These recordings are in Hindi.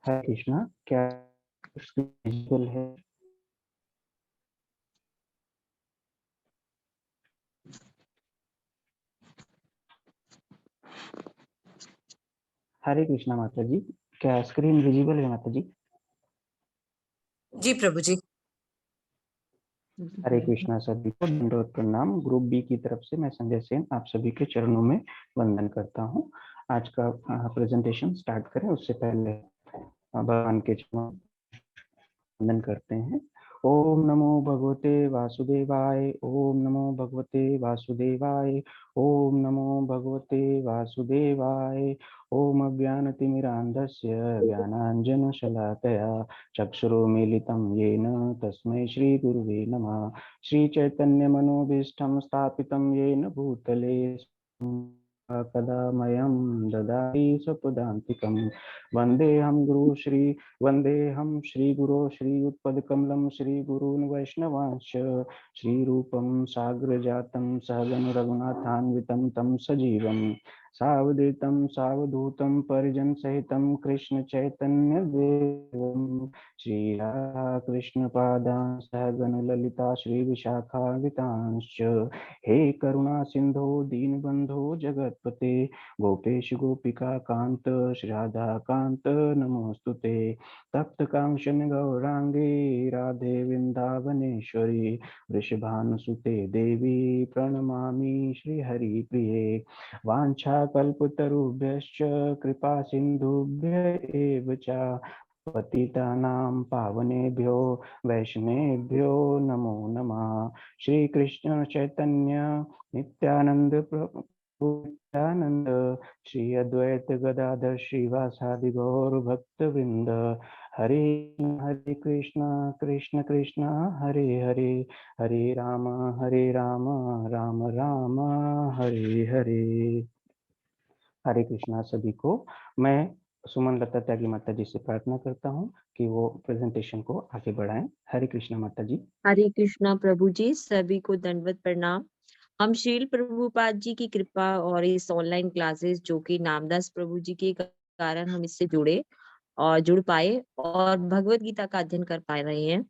हरे कृष्णा। क्या विजुअल है? हरे कृष्णा माता जी, क्या स्क्रीन विजिबल है माता जी? जी प्रभु जी। हरे कृष्णा सभी को दंडवत प्रणाम। ग्रुप बी की तरफ से मैं संजय सेन आप सभी के चरणों में वंदन करता हूँ। आज का प्रेजेंटेशन स्टार्ट करें उससे पहले भगवान के चरणों वंदन करते हैं। ओम नमो भगवते वासुदेवाय, ओम नमो भगवते वासुदेवाय, ओम नमो भगवते वासुदेवाय। ओम अज्ञानतिमिरान्धस्य ज्ञानाञ्जनशलाकया चक्षुरुन्मीलितं येन तस्मै श्रीगुरुवे नमः। श्रीचैतन्यमनोभीष्टं स्थापितं येन भूतले कदा मह्यं ददाति स्वपदान्तिकम्। वन्देऽहं श्रीगुरो श्रीयुत्पदकमलं श्रीगुरून् वैष्णवांश्च श्रीरूपं साग्रजातं सहगण रघुनाथान्वितं तं सजीवं सावधूतं सावधूतं परिजनसहितं कृष्ण चैतन्य देवं श्रीराधा कृष्ण पादान् सहगण ललिता श्री विशाखान्वितांश्च। हे करुणा सिंधो दीनबंधो जगतपते गोपेश गोपिका कांत श्री राधा कांत नमोस्तुते। तप्त कांचन गौरांगे राधे वृंदावनेश्वरी वृषभानुसुते देवी प्रणमामि श्री हरि प्रिये। वाञ्छाकल्पतरुभ्यश्च कृपा सिन्धुभ्य एव च पतितानां पावनेभ्यो वैष्णवेभ्यो नमो नमः। श्री कृष्ण चैतन्य नित्यानंद प्रभु नित्यानंद श्री अद्वैत गदाधर श्रीवासादि गौर भक्त वृंद। हरे कृष्णा कृष्ण कृष्ण हरे हरे, हरे राम राम राम हरे हरे। हरे कृष्णा सभी को। मैं सुमन लता त्यागी माता जी से प्रार्थना करता हूँ कि वो प्रेजेंटेशन को आगे बढ़ाएं। हरे कृष्णा माता जी। हरे कृष्णा प्रभु जी, सभी को दंडवत प्रणाम। हम श्रील प्रभुपाद जी की कृपा और इस ऑनलाइन क्लासेस जो कि नामदास प्रभु जी के कारण हम इससे जुड़ पाए और भगवत गीता का अध्ययन कर पा रहे हैं।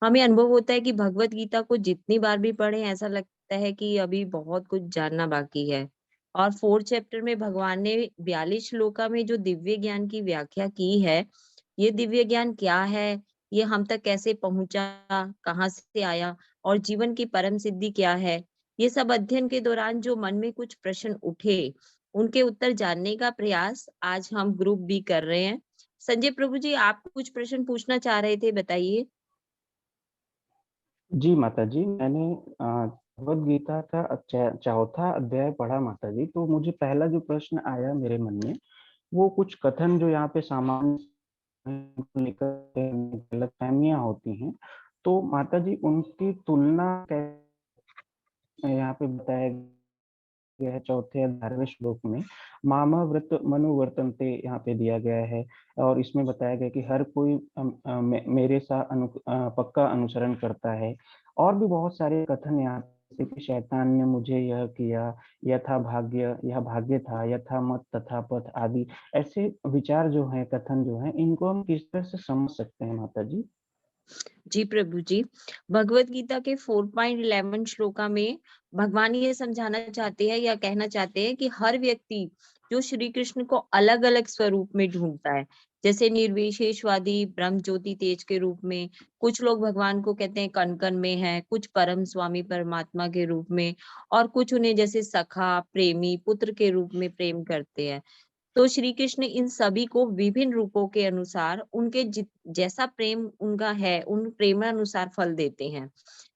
हमें अनुभव होता है कि भगवत गीता को जितनी बार भी पढ़े ऐसा लगता है कि अभी बहुत कुछ जानना बाकी है। और 4th चैप्टर में भगवान ने 42 श्लोका में जो दिव्य ज्ञान की व्याख्या की है, ये दिव्य ज्ञान क्या है, ये हम तक कैसे पहुंचा, कहाँ से आया और जीवन की परम सिद्धि क्या है, ये सब अध्ययन के दौरान जो मन में कुछ प्रश्न उठे उनके उत्तर जानने का प्रयास आज हम ग्रुप बी कर रहे हैं। संजय प्रभु जी, आप कुछ प्रश्न पूछना चाह रहे थे, बताइए। जी माता जी, मैंने भगवद गीता का चौथा अध्याय पढ़ा माता जी। तो मुझे पहला जो प्रश्न आया मेरे मन में, वो कुछ कथन जो यहाँ पे सामान्य लेकर गलतफहमियां होती हैं, तो माता जी उनकी तुलना कैसे यहाँ पे बताया गया है। चौथे 11वें श्लोक में मामा व्रत मनुवर्तनते यहाँ पे दिया गया है और इसमें बताया गया कि हर कोई मेरे सा पक्का अनुसरण करता है। और भी बहुत सारे कथन यहाँ पे कि शैतान ने मुझे यह किया, यथा भाग्य यह भाग्य था, यथा मत तथा पथ आदि ऐसे विचार जो है, कथन जो है, इनको हम किस तरह से समझ सकते हैं माता जी? जी प्रभु जी, भगवत गीता के 4.11 श्लोका में भगवान ये समझाना चाहते हैं या कहना चाहते हैं कि हर व्यक्ति जो श्री कृष्ण को अलग अलग स्वरूप में ढूंढता है, जैसे निर्विशेषवादी ब्रह्म ज्योति तेज के रूप में, कुछ लोग भगवान को कहते हैं कण कण में है, कुछ परम स्वामी परमात्मा के रूप में, और कुछ उन्हें जैसे सखा प्रेमी पुत्र के रूप में प्रेम करते हैं। तो श्री कृष्ण इन सभी को विभिन्न रूपों के अनुसार उनके जैसा प्रेम उनका है उन प्रेमानुसार फल देते हैं।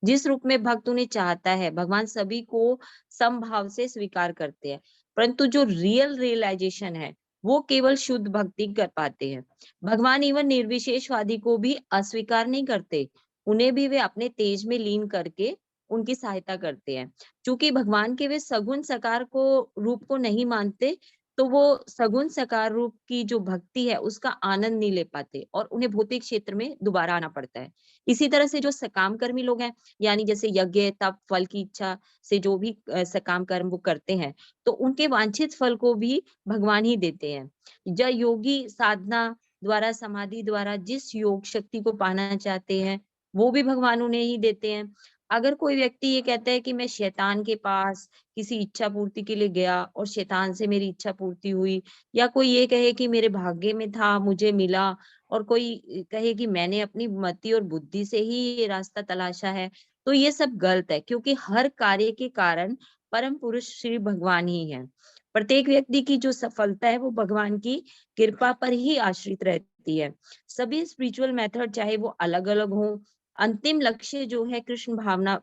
जिस रूप में भक्त उन्हें चाहता है, भगवान सभी को समभाव से स्वीकार करते हैं, परंतु जो रियल रियलाइजेशन है वो केवल शुद्ध भक्ति कर पाते हैं। भगवान इवन निर्विशेषवादी को भी अस्वीकार नहीं करते, उन्हें भी वे अपने तेज में लीन करके उनकी सहायता करते हैं। क्योंकि भगवान के वे सगुण साकार को रूप को नहीं मानते, तो वो सगुण साकार रूप की जो भक्ति है उसका आनंद नहीं ले पाते और उन्हें भौतिक क्षेत्र में दोबारा आना पड़ता है। इसी तरह से जो सकाम कर्मी लोग हैं, यानी जैसे यज्ञ तप फल की इच्छा से जो भी सकाम कर्म वो करते हैं, तो उनके वांछित फल को भी भगवान ही देते हैं। जब योगी साधना द्वारा, समाधि द्वारा जिस योग शक्ति को पाना चाहते हैं, वो भी भगवान उन्हें ही देते हैं। अगर कोई व्यक्ति ये कहता है कि मैं शैतान के पास किसी इच्छा पूर्ति के लिए गया और शैतान से मेरी इच्छा पूर्ति हुई, या कोई ये कहे कि मेरे भाग्य में था, मुझे मिला, और कोई कहे कि मैंने अपनी मति और बुद्धि से ही ये रास्ता तलाशा है, तो ये सब गलत है, क्योंकि हर कार्य के कारण परम पुरुष श्री भगवान ही है। प्रत्येक व्यक्ति की जो सफलता है वो भगवान की कृपा पर ही आश्रित रहती है। सभी स्पिरिचुअल मेथड चाहे वो अलग-अलग हों, अंतिम लक्ष्य जो है कृष्ण भावना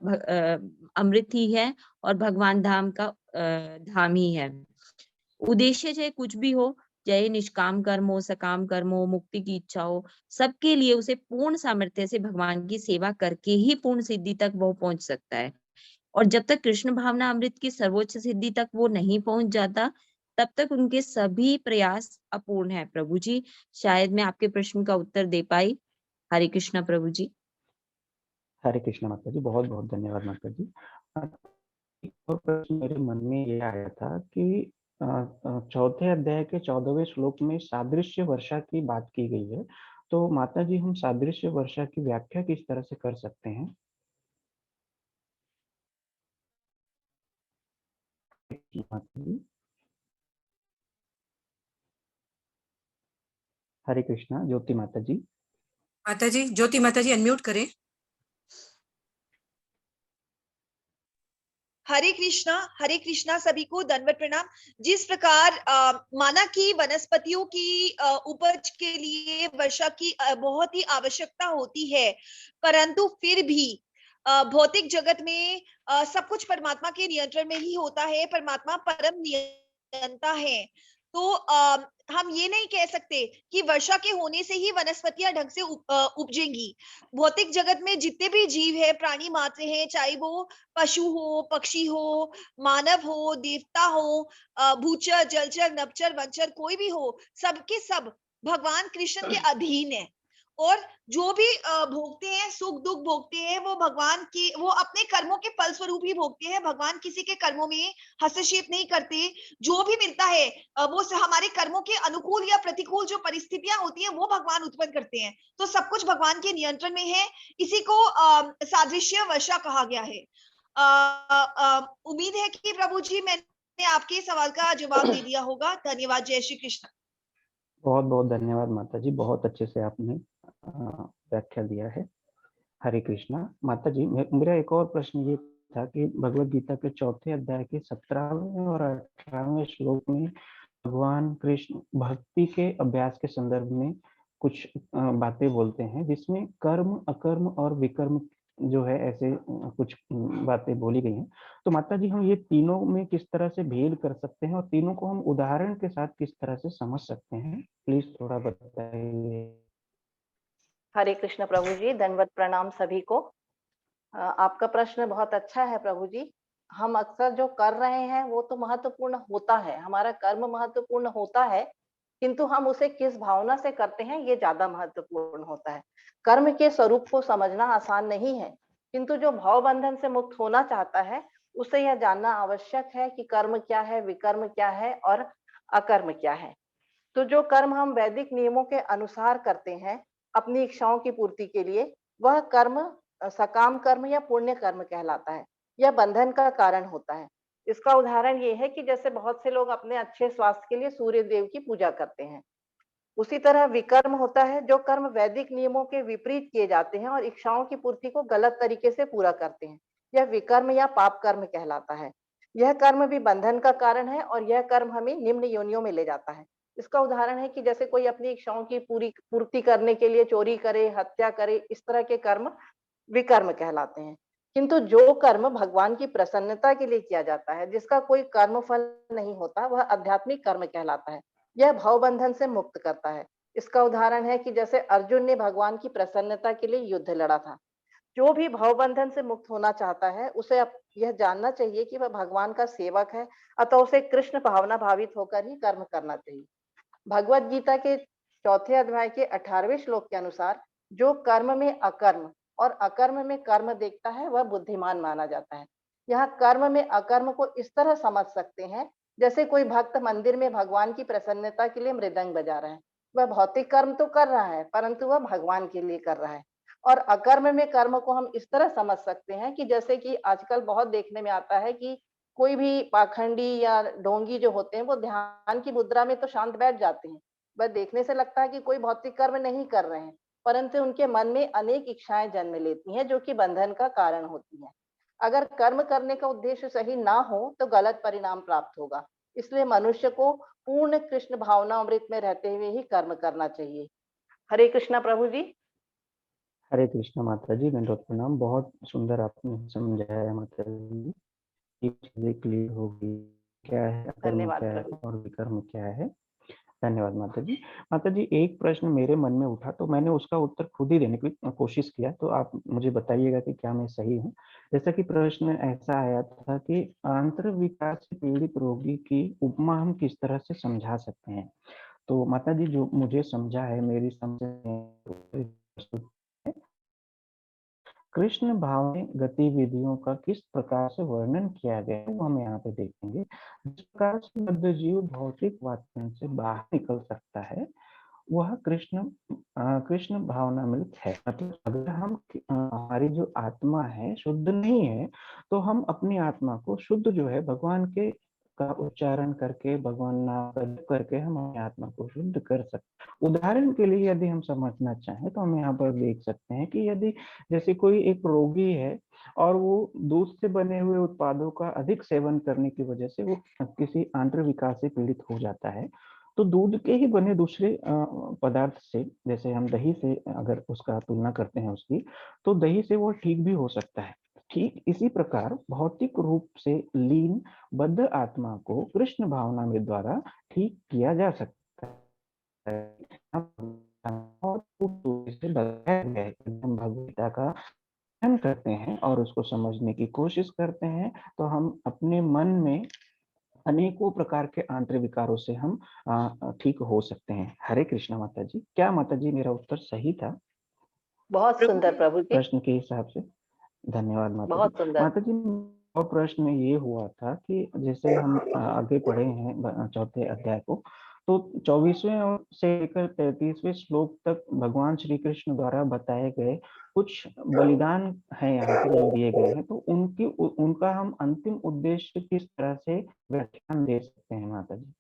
अमृत ही है, और भगवान धाम का धाम ही है। उद्देश्य चाहे कुछ भी हो, चाहे निष्काम कर्म हो, सकाम कर्म हो, मुक्ति की इच्छा हो, सबके लिए उसे पूर्ण सामर्थ्य से भगवान की सेवा करके ही पूर्ण सिद्धि तक वो पहुंच सकता है। और जब तक कृष्ण भावना अमृत की सर्वोच्च सिद्धि तक वो नहीं पहुंच जाता, तब तक उनके सभी प्रयास अपूर्ण है। प्रभु जी, शायद मैं आपके प्रश्न का उत्तर दे पाई। हरे कृष्णा प्रभु जी। हरे कृष्ण माता जी, बहुत-बहुत धन्यवाद माता जी। एक और प्रश्न मेरे मन में ये आया था कि चौथे अध्याय के 14वें श्लोक में सादृश्य वर्षा की बात की गई है। तो माता जी, हम सादृश्य वर्षा की व्याख्या किस तरह से कर सकते हैं? माता जी, हरे कृष्णा, ज्योति माता जी। माता जी, ज्योति माता जी अनम्यूट करें। हरे कृष्णा सभी को दंडवत प्रणाम। जिस प्रकार माना कि वनस्पतियों की उपज के लिए वर्षा की बहुत ही आवश्यकता होती है, परंतु फिर भी भौतिक जगत में सब कुछ परमात्मा के नियंत्रण में ही होता है। परमात्मा परम नियंता है। तो हम ये नहीं कह सकते कि वर्षा के होने से ही वनस्पतियां ढंग से उपजेंगी। भौतिक जगत में जितने भी जीव है, प्राणी मात्र हैं, चाहे वो पशु हो, पक्षी हो, मानव हो, देवता हो, भूचर, जलचर, नभचर, वनचर, कोई भी हो, सबके सब भगवान कृष्ण के अधीन है। और जो भी भोगते हैं, सुख दुख भोगते हैं, वो भगवान की, वो अपने कर्मों के फल स्वरूप ही भोगते हैं। भगवान किसी के कर्मों में हस्तक्षेप नहीं करते। जो भी मिलता है वो हमारे कर्मों के अनुकूल या प्रतिकूल जो परिस्थितियां होती हैं, वो भगवान उत्पन्न करते हैं। तो सब कुछ भगवान के नियंत्रण में है। इसी को सादृश्य वर्षा कहा गया है। उम्मीद है कि प्रभु जी मैंने आपके सवाल का जवाब दे दिया होगा। धन्यवाद। जय श्री कृष्ण। बहुत-बहुत धन्यवाद माता जी, बहुत अच्छे से आपने व्याख्या दिया है। हरे कृष्णा। माता जी, मेरा एक और प्रश्न ये था कि भगवद गीता के चौथे अध्याय के 17वें और 18वें श्लोक में भगवान कृष्ण भक्ति के अभ्यास के संदर्भ में कुछ बातें बोलते हैं, जिसमें कर्म, अकर्म और विकर्म जो है, ऐसे कुछ बातें बोली गई हैं। तो माता जी, हम ये तीनों में किस तरह से भेद कर सकते हैं और तीनों को हम उदाहरण के साथ किस तरह से समझ सकते हैं? प्लीज थोड़ा बताइए। हरे कृष्ण प्रभु जी, दंडवत प्रणाम सभी को। आपका प्रश्न बहुत अच्छा है प्रभु जी। हम अक्सर जो कर रहे हैं वो तो महत्वपूर्ण होता है, हमारा कर्म महत्वपूर्ण होता है, किंतु हम उसे किस भावना से करते हैं ये ज्यादा महत्वपूर्ण होता है। कर्म के स्वरूप को समझना आसान नहीं है, किंतु जो भाव बंधन से मुक्त होना चाहता है उसे यह जानना आवश्यक है कि कर्म क्या है, विकर्म क्या है और अकर्म क्या है। तो जो कर्म हम वैदिक नियमों के अनुसार करते हैं अपनी इच्छाओं की पूर्ति के लिए, वह कर्म सकाम कर्म या पुण्य कर्म कहलाता है। यह बंधन का कारण होता है। इसका उदाहरण ये है कि जैसे बहुत से लोग अपने अच्छे स्वास्थ्य के लिए सूर्य देव की पूजा करते हैं, उसी तरह विकर्म होता है जो कर्म वैदिक नियमों के विपरीत किए जाते हैं और इच्छाओं की पूर्ति को गलत तरीके से पूरा करते हैं। यह विकर्म या पाप कर्म कहलाता है। यह कर्म भी बंधन का कारण है और यह कर्म हमें निम्न योनियों में ले जाता है। इसका उदाहरण है कि जैसे कोई अपनी इच्छाओं की पूरी पूर्ति करने के लिए चोरी करे, हत्या करे, इस तरह के कर्म विकर्म कहलाते हैं। किंतु जो कर्म भगवान की प्रसन्नता के लिए किया जाता है, जिसका कोई कर्म फल नहीं होता, वह आध्यात्मिक कर्म कहलाता है। यह भव बंधन से मुक्त करता है। इसका उदाहरण है कि जैसे अर्जुन ने भगवान की प्रसन्नता के लिए युद्ध लड़ा था। जो भी भव बंधन से मुक्त होना चाहता है उसे अब यह जानना चाहिए कि वह भगवान का सेवक है, अतः उसे कृष्ण भावना भावित होकर ही कर्म करना चाहिए। भगवत गीता के चौथे अध्याय के 18वें श्लोक के अनुसार जो कर्म में अकर्म और अकर्म में कर्म देखता है वह बुद्धिमान माना जाता है। यहाँ कर्म में अकर्म को इस तरह समझ सकते हैं जैसे कोई भक्त मंदिर में भगवान की प्रसन्नता के लिए मृदंग बजा रहे हैं। वह भौतिक कर्म तो कर रहा है परंतु वह भगवान के लिए कर रहा है। और अकर्म में कर्म को हम इस तरह समझ सकते हैं कि जैसे कि आजकल बहुत देखने में आता है कि कोई भी पाखंडी या ढोंगी जो होते हैं वो ध्यान की मुद्रा में तो शांत बैठ जाते हैं। वह देखने से लगता है कि कोई भौतिक कर्म नहीं कर रहे हैं, परंतु उनके मन में अनेक इच्छाएं जन्म लेती हैं जो कि बंधन का कारण होती हैं। अगर कर्म करने का उद्देश्य सही ना हो तो गलत परिणाम प्राप्त होगा। इसलिए मनुष्य को पूर्ण कृष्ण भावना अमृत में रहते हुए ही कर्म करना चाहिए। हरे कृष्णा प्रभु जी। हरे कृष्ण माता जी, दंडवत प्रणाम। बहुत सुंदर आपने समझाया माता जी, ये चीजें क्लियर होगी, क्या है कर्म, धन्यवाद क्या है प्रभु। और विकर्म क्या है। धन्यवाद माता जी। माता जी, एक प्रश्न मेरे मन में उठा तो मैंने उसका उत्तर खुद ही देने की कोशिश किया, तो आप मुझे बताइएगा कि क्या मैं सही हूँ। जैसा कि प्रश्न ऐसा आया था कि आंतर विकार से पीड़ित रोगी की उपमा हम किस तरह से समझा सकते हैं। तो माता जी, जो मुझे समझा है, मेरी समझ में कृष्ण भाव में गतिविधियों का किस प्रकार से वर्णन किया गया है वो हम यहाँ पे देखेंगे। जिस प्रकार से बद्ध जीव भौतिक वातावरण से बाहर निकल सकता है, वह कृष्ण भावनामृत है। मतलब अगर हम हमारी जो आत्मा है शुद्ध नहीं है, तो हम अपनी आत्मा को शुद्ध जो है भगवान के का उच्चारण करके, भगवान नाम का जप करके हम अपनी आत्मा को शुद्ध कर सकते। उदाहरण के लिए यदि हम समझना चाहें तो हम यहाँ पर देख सकते हैं कि यदि जैसे कोई एक रोगी है और वो दूध से बने हुए उत्पादों का अधिक सेवन करने की वजह से वो किसी आंतर विकार से पीड़ित हो जाता है, तो दूध के ही बने दूसरे पदार्थ से, जैसे हम दही से अगर उसका तुलना करते हैं उसकी, तो दही से वो ठीक भी हो सकता है। ठीक इसी प्रकार भौतिक रूप से लीन बद्ध आत्मा को कृष्ण भावना में द्वारा ठीक किया जा सकता है। और से बताया गया है कि हम भगवद्गीता का अध्ययन करते हैं और उसको समझने की कोशिश करते हैं, तो हम अपने मन में अनेकों प्रकार के आंतरिक विकारों से हम ठीक हो सकते हैं। हरे कृष्णा माता जी। क्या माता जी मेरा उत्तर सही था बहुत सुंदर प्रभु जी, प्रश्न के हिसाब से? धन्यवाद माता जी। बहुत सुंदर। माता जी, और प्रश्न ये हुआ था कि जैसे हम आगे पढ़े हैं चौथे अध्याय को, तो 24वें से लेकर 33वें श्लोक तक भगवान श्री कृष्ण द्वारा बताए गए कुछ बलिदान हैं यहाँ पे जो दिए गए हैं, तो उनका हम अंतिम उद्देश्य किस तरह से व्याख्यान दे सकते हैं माता जी?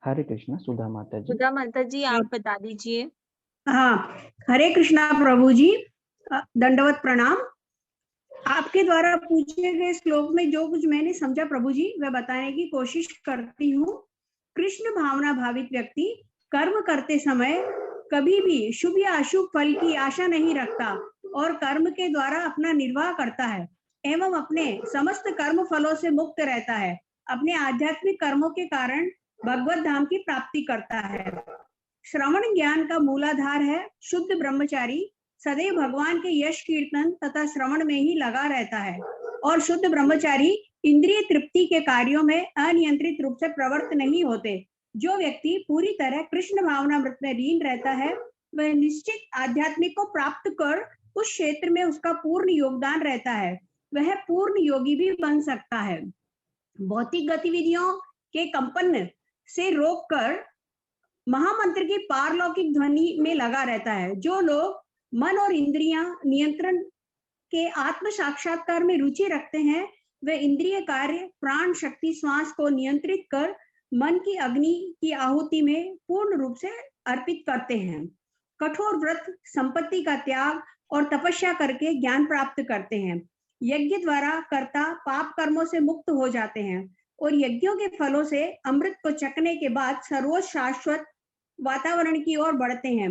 हरे कृष्ण सुधा माता जी। सुधा माता जी, आप बता दीजिए। हाँ, हरे कृष्णा प्रभु जी, दंडवत प्रणाम। आपके द्वारा पूछे गए श्लोक में जो कुछ मैंने समझा प्रभु जी, वह बताने की कोशिश करती हूँ। कृष्ण भावना भावित व्यक्ति कर्म करते समय कभी भी शुभ या अशुभ फल की आशा नहीं रखता और कर्म के द्वारा अपना निर्वाह करता है एवं अपने समस्त कर्म फलों से मुक्त रहता है। अपने आध्यात्मिक कर्मों के कारण भगवत धाम की प्राप्ति करता है। श्रवण ज्ञान का मूलाधार है। शुद्ध ब्रह्मचारी सदैव भगवान के यश कीर्तन तथा श्रवण में ही लगा रहता है और शुद्ध ब्रह्मचारी इंद्रिय तृप्ति के कार्यों में अनियंत्रित रूप से प्रवृत्त नहीं होते। जो व्यक्ति पूरी तरह कृष्ण भावनामृत में लीन रहता है, वह निश्चित आध्यात्मिक को प्राप्त कर उस क्षेत्र में उसका पूर्ण योगदान रहता है। वह पूर्ण योगी भी बन सकता है। भौतिक गतिविधियों के कंपन से रोककर महामंत्र की पारलौकिक ध्वनि में लगा रहता है। जो लोग मन और इंद्रियां नियंत्रण के आत्म साक्षात्कार में रुचि रखते हैं, वे इंद्रिय कार्य, प्राण शक्ति, श्वास को नियंत्रित कर मन की अग्नि की आहुति में पूर्ण रूप से अर्पित करते हैं। कठोर व्रत, संपत्ति का त्याग और तपस्या करके ज्ञान प्राप्त करते हैं। यज्ञ द्वारा कर्ता पाप कर्मों से मुक्त हो जाते हैं और यज्ञों के फलों से अमृत को चखने के बाद सर्वोच्च शाश्वत वातावरण की ओर बढ़ते हैं।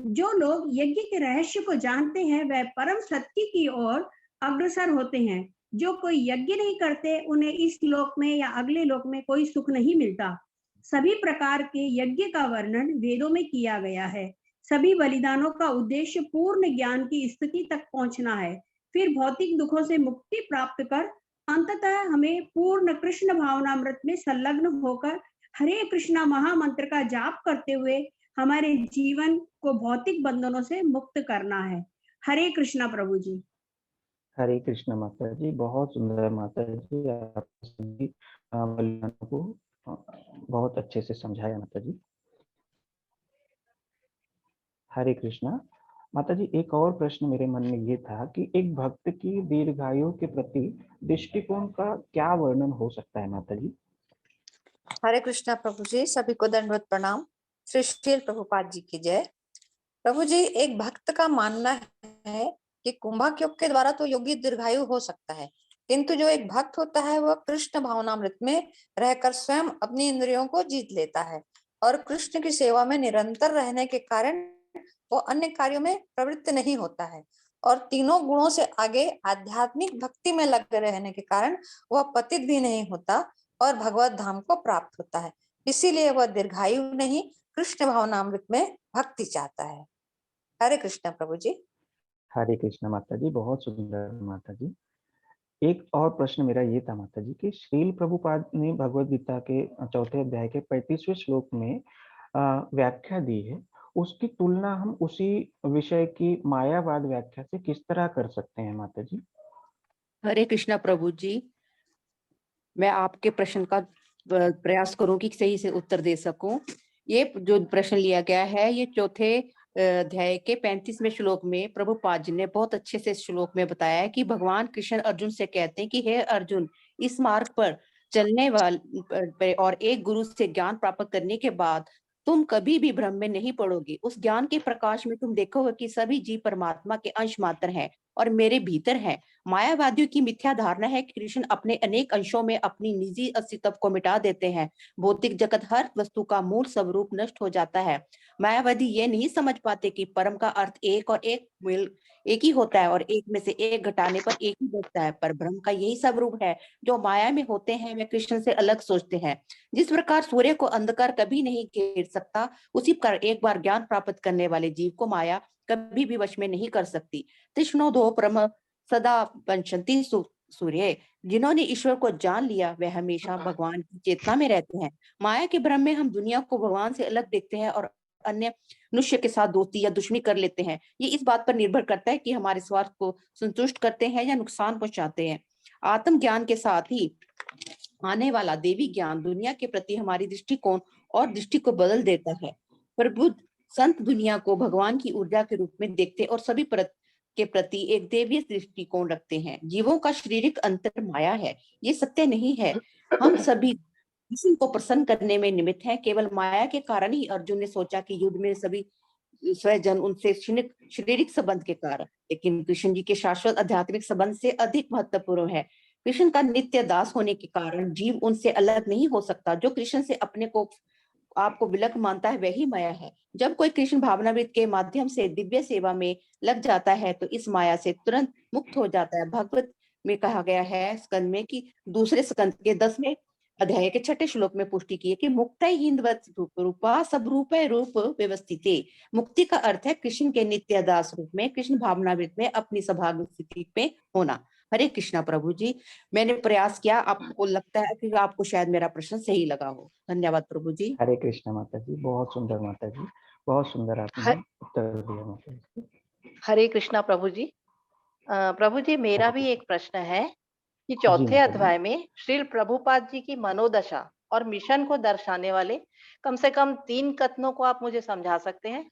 जो लोग यज्ञ के रहस्य को जानते हैं, वह परम सत्य की ओर अग्रसर होते हैं। जो कोई यज्ञ नहीं करते, उन्हें इस लोक में या अगले लोक में कोई सुख नहीं मिलता। सभी प्रकार के यज्ञ का वर्णन वेदों में किया गया है। सभी बलिदानों का उद्देश्य पूर्ण ज्ञान की स्थिति तक पहुंचना है, फिर भौतिक दुखों से मुक्ति प्राप्त कर अंततः हमें पूर्ण कृष्ण भावनामृत में संलग्न होकर हरे कृष्णा महामंत्र का जाप करते हुए हमारे जीवन को भौतिक बंधनों से मुक्त करना है। हरे कृष्णा प्रभु जी। हरे कृष्ण माता जी। बहुत सुंदर माता जी, आप सभी बलिदानों को बहुत अच्छे से समझाया माता जी। हरे कृष्णा। माता जी, एक और प्रश्न मेरे मन में ये था कि एक भक्त की दीर्घायु के प्रति दृष्टिकोण का क्या वर्णन हो सकता है माता जी? हरे कृष्णा प्रभु जी, सभी को दंडवत प्रणाम। श्री श्रील प्रभुपाद जी की जय। प्रभु जी, एक भक्त का मानना है कि कुंभक योग के द्वारा तो योगी दीर्घायु हो सकता है, किंतु जो एक भक्त होता है वह कृष्ण भावनामृत में रहकर स्वयं अपनी इंद्रियों को जीत लेता है और कृष्ण की सेवा में निरंतर रहने के कारण वो अन्य कार्यों में प्रवृत्त नहीं होता है और तीनों गुणों से आगे आध्यात्मिक भक्ति में लगे रहने के कारण वह पतित भी नहीं होता और भगवत धाम को प्राप्त होता है। इसीलिए वह दीर्घायु नहीं, कृष्ण भावनामृत में भक्ति चाहता है। हरे कृष्ण प्रभु जी। हरे कृष्ण माता जी, बहुत सुंदर माता जी। एक और प्रश्न मेरा ये था माता जी कि श्रील प्रभुपाद ने भगवत गीता के चौथे अध्याय के 35वें श्लोक में व्याख्या दी है, उसकी तुलना हम उसी विषय की मायावाद व्याख्या से किस तरह कर सकते हैं माता जी? हरे कृष्णा प्रभु जी, मैं आपके प्रश्न का प्रयास करूं कि सही से उत्तर दे सकूं। ये जो प्रश्न लिया गया है, ये चौथे अध्याय के 35वें श्लोक में प्रभुपाद जी ने बहुत अच्छे से श्लोक में बताया है कि भगवान कृष्ण अर्जुन से कहते हैं कि हे अर्जुन, इस मार्ग पर चलने वाले और एक गुरु से ज्ञान प्राप्त करने के बाद तुम कभी भी भ्रम में नहीं पड़ोगे। उस ज्ञान के प्रकाश में तुम देखोगे कि सभी जीव परमात्मा के अंश मात्र हैं और मेरे भीतर है। मायावादियों की मिथ्या धारणा है कि कृष्ण अपने अनेक अंशों में अपनी निजी अस्तित्व को मिटा देते हैं। भौतिक जगत हर वस्तु का मूल स्वरूप नष्ट हो जाता है। मायावादी ये नहीं समझ पाते कि परम का अर्थ एक और एक मिल एक ही होता है और एक में से एक घटाने पर एक ही बचता है। पर ब्रह्म का यही स्वरूप है। जो माया में होते हैं वे कृष्ण से अलग सोचते हैं। जिस प्रकार सूर्य को अंधकार कभी नहीं घेर सकता, उसी प्रकार एक बार ज्ञान प्राप्त करने वाले जीव को माया कभी भी वश में नहीं कर सकती। तृष्णो दो परम सदा पंचंती सूर्य। जिन्होंने ईश्वर को जान लिया वे हमेशा भगवान की चेतना में रहते हैं। माया के भ्रम में हम दुनिया को भगवान से अलग देखते हैं और अन्य मनुष्य के साथ दोस्ती या दुश्मनी कर लेते हैं। ये इस बात पर निर्भर करता है कि हमारे स्वार्थ को संतुष्ट करते हैं या नुकसान पहुंचाते हैं। आत्म ज्ञान के साथ ही आने वाला देवी ज्ञान दुनिया के प्रति हमारी दृष्टिकोण और दृष्टि को बदल देता है। प्रबुद्ध संत दुनिया को भगवान की ऊर्जा के रूप में देखते और सभी के प्रति एक देवीय दृष्टिकोण रखते हैं। जीवों का शारीरिक अंतर माया है, ये सत्य नहीं है। हम सभी किसी को प्रसन्न करने में निमित्त हैं। केवल माया के कारण ही अर्जुन ने सोचा कि युद्ध में सभी स्वजन उनसे शारीरिक संबंध के कारण, लेकिन कृष्ण जी के शाश्वत आध्यात्मिक संबंध से अधिक महत्वपूर्ण है। कृष्ण का नित्य दास होने के कारण जीव उनसे अलग नहीं हो सकता। जो कृष्ण से अपने को आपको विलक मानता है वही माया है। जब कोई कृष्ण भावनामृत के माध्यम से दिव्य सेवा में लग जाता है तो इस माया से तुरंत मुक्त हो जाता है। भगवत में कहा गया है स्कंद में कि दूसरे स्कंद के 10वें अध्याय के 6 श्लोक में पुष्टि की है कि मुक्त हिंदवत रूपा सब रूप रूप व्यवस्थित। मुक्ति का अर्थ है कृष्ण के नित्य दास रूप में कृष्ण भावनामृत में अपनी सौभाग्य स्थिति में होना। हरे कृष्णा प्रभु जी, मैंने प्रयास किया, आपको लगता है कि आपको शायद मेरा प्रश्न सही लगा हो। धन्यवाद प्रभु जी। हरे कृष्ण माता जी, बहुत सुंदर माता जी, बहुत सुंदर आपने उत्तर दिया माता जी। हरे कृष्णा प्रभु जी। प्रभु जी, मेरा भी एक प्रश्न है कि चौथे माता जी। अध्याय में श्रील प्रभुपाद जी की मनोदशा और मिशन को दर्शाने वाले कम से कम 3 कथनों को आप मुझे समझा सकते हैं?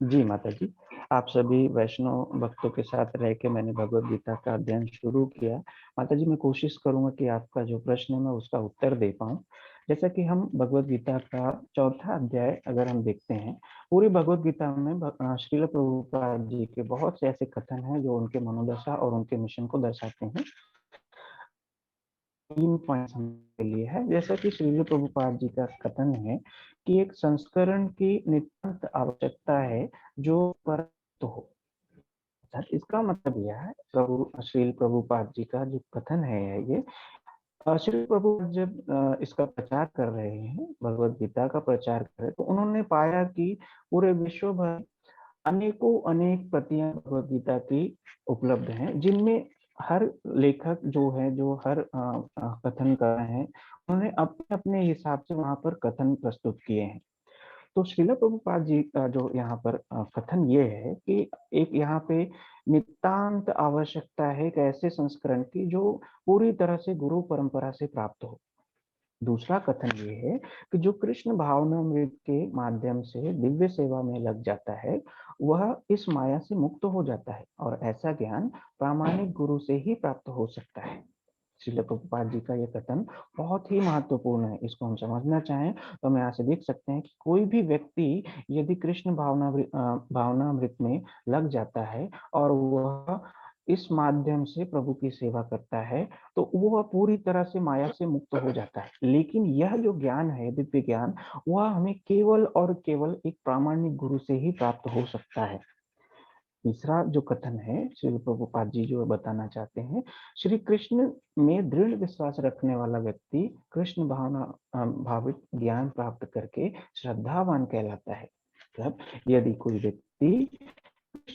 जी माता जी, आप सभी वैष्णव भक्तों के साथ रह के मैंने भगवत गीता का अध्ययन शुरू किया। माता जी, मैं कोशिश करूंगा कि आपका जो प्रश्न है मैं उसका उत्तर दे पाऊं। जैसा कि हम भगवत गीता का चौथा अध्याय अगर हम देखते हैं, पूरी भगवत गीता में श्रील प्रभुपाद जी के बहुत से ऐसे कथन हैं जो उनके मनोदशा और उनके मिशन को दर्शाते हैं। 3 पॉइंट्स हमके लिए है। जैसा कि श्रील प्रभुपाद जी का कथन है कि एक संस्करण की नितांत आवश्यकता है जो परत हो। इसका मतलब यह है, श्रील प्रभुपाद जी का जो कथन है ये, श्री प्रभुपाद जब इसका प्रचार कर रहे हैं, भगवत गीता का प्रचार कर रहे हैं, तो उन्होंने पाया कि पूरे विश्व भर अनेकों अनेक प्रतियां भगवत गीता की उपलब्ध हैं, जिनमें हर लेखक जो है, जो हर कथन कर रहे हैं, उन्होंने अपने अपने हिसाब से वहां पर कथन प्रस्तुत किए हैं। तो श्रील प्रभुपाद जी का जो यहाँ पर कथन ये है कि एक यहाँ पे नितांत आवश्यकता है एक ऐसे संस्करण की जो पूरी तरह से गुरु परंपरा से प्राप्त हो। दूसरा कथन ये है कि जो कृष्ण भावनामृत के माध्यम से दिव्य सेवा में लग जाता है वह इस माया से मुक्त हो जाता है और ऐसा ज्ञान प्रामाणिक गुरु से ही प्राप्त हो सकता है। श्रील प्रभुपाद जी का ये कथन बहुत ही महत्वपूर्ण है। इसको हम समझना चाहें तो हम यहाँ से देख सकते हैं कि कोई भी व्यक्ति यदि कृष्ण भावनामृत में लग जाता है और वह इस माध्यम से प्रभु की सेवा करता है तो वह पूरी तरह से माया से मुक्त हो जाता है। लेकिन यह जो ज्ञान है, दिव्य ज्ञान, वह हमें केवल और केवल एक प्रामाणिक गुरु से ही प्राप्त हो सकता है। तीसरा जो कथन है श्री प्रभुपाद जी जो बताना चाहते हैं, श्री कृष्ण में दृढ़ विश्वास रखने वाला व्यक्ति कृष्ण भावित ज्ञान प्राप्त करके श्रद्धावान कहलाता है। मतलब यदि कोई व्यक्ति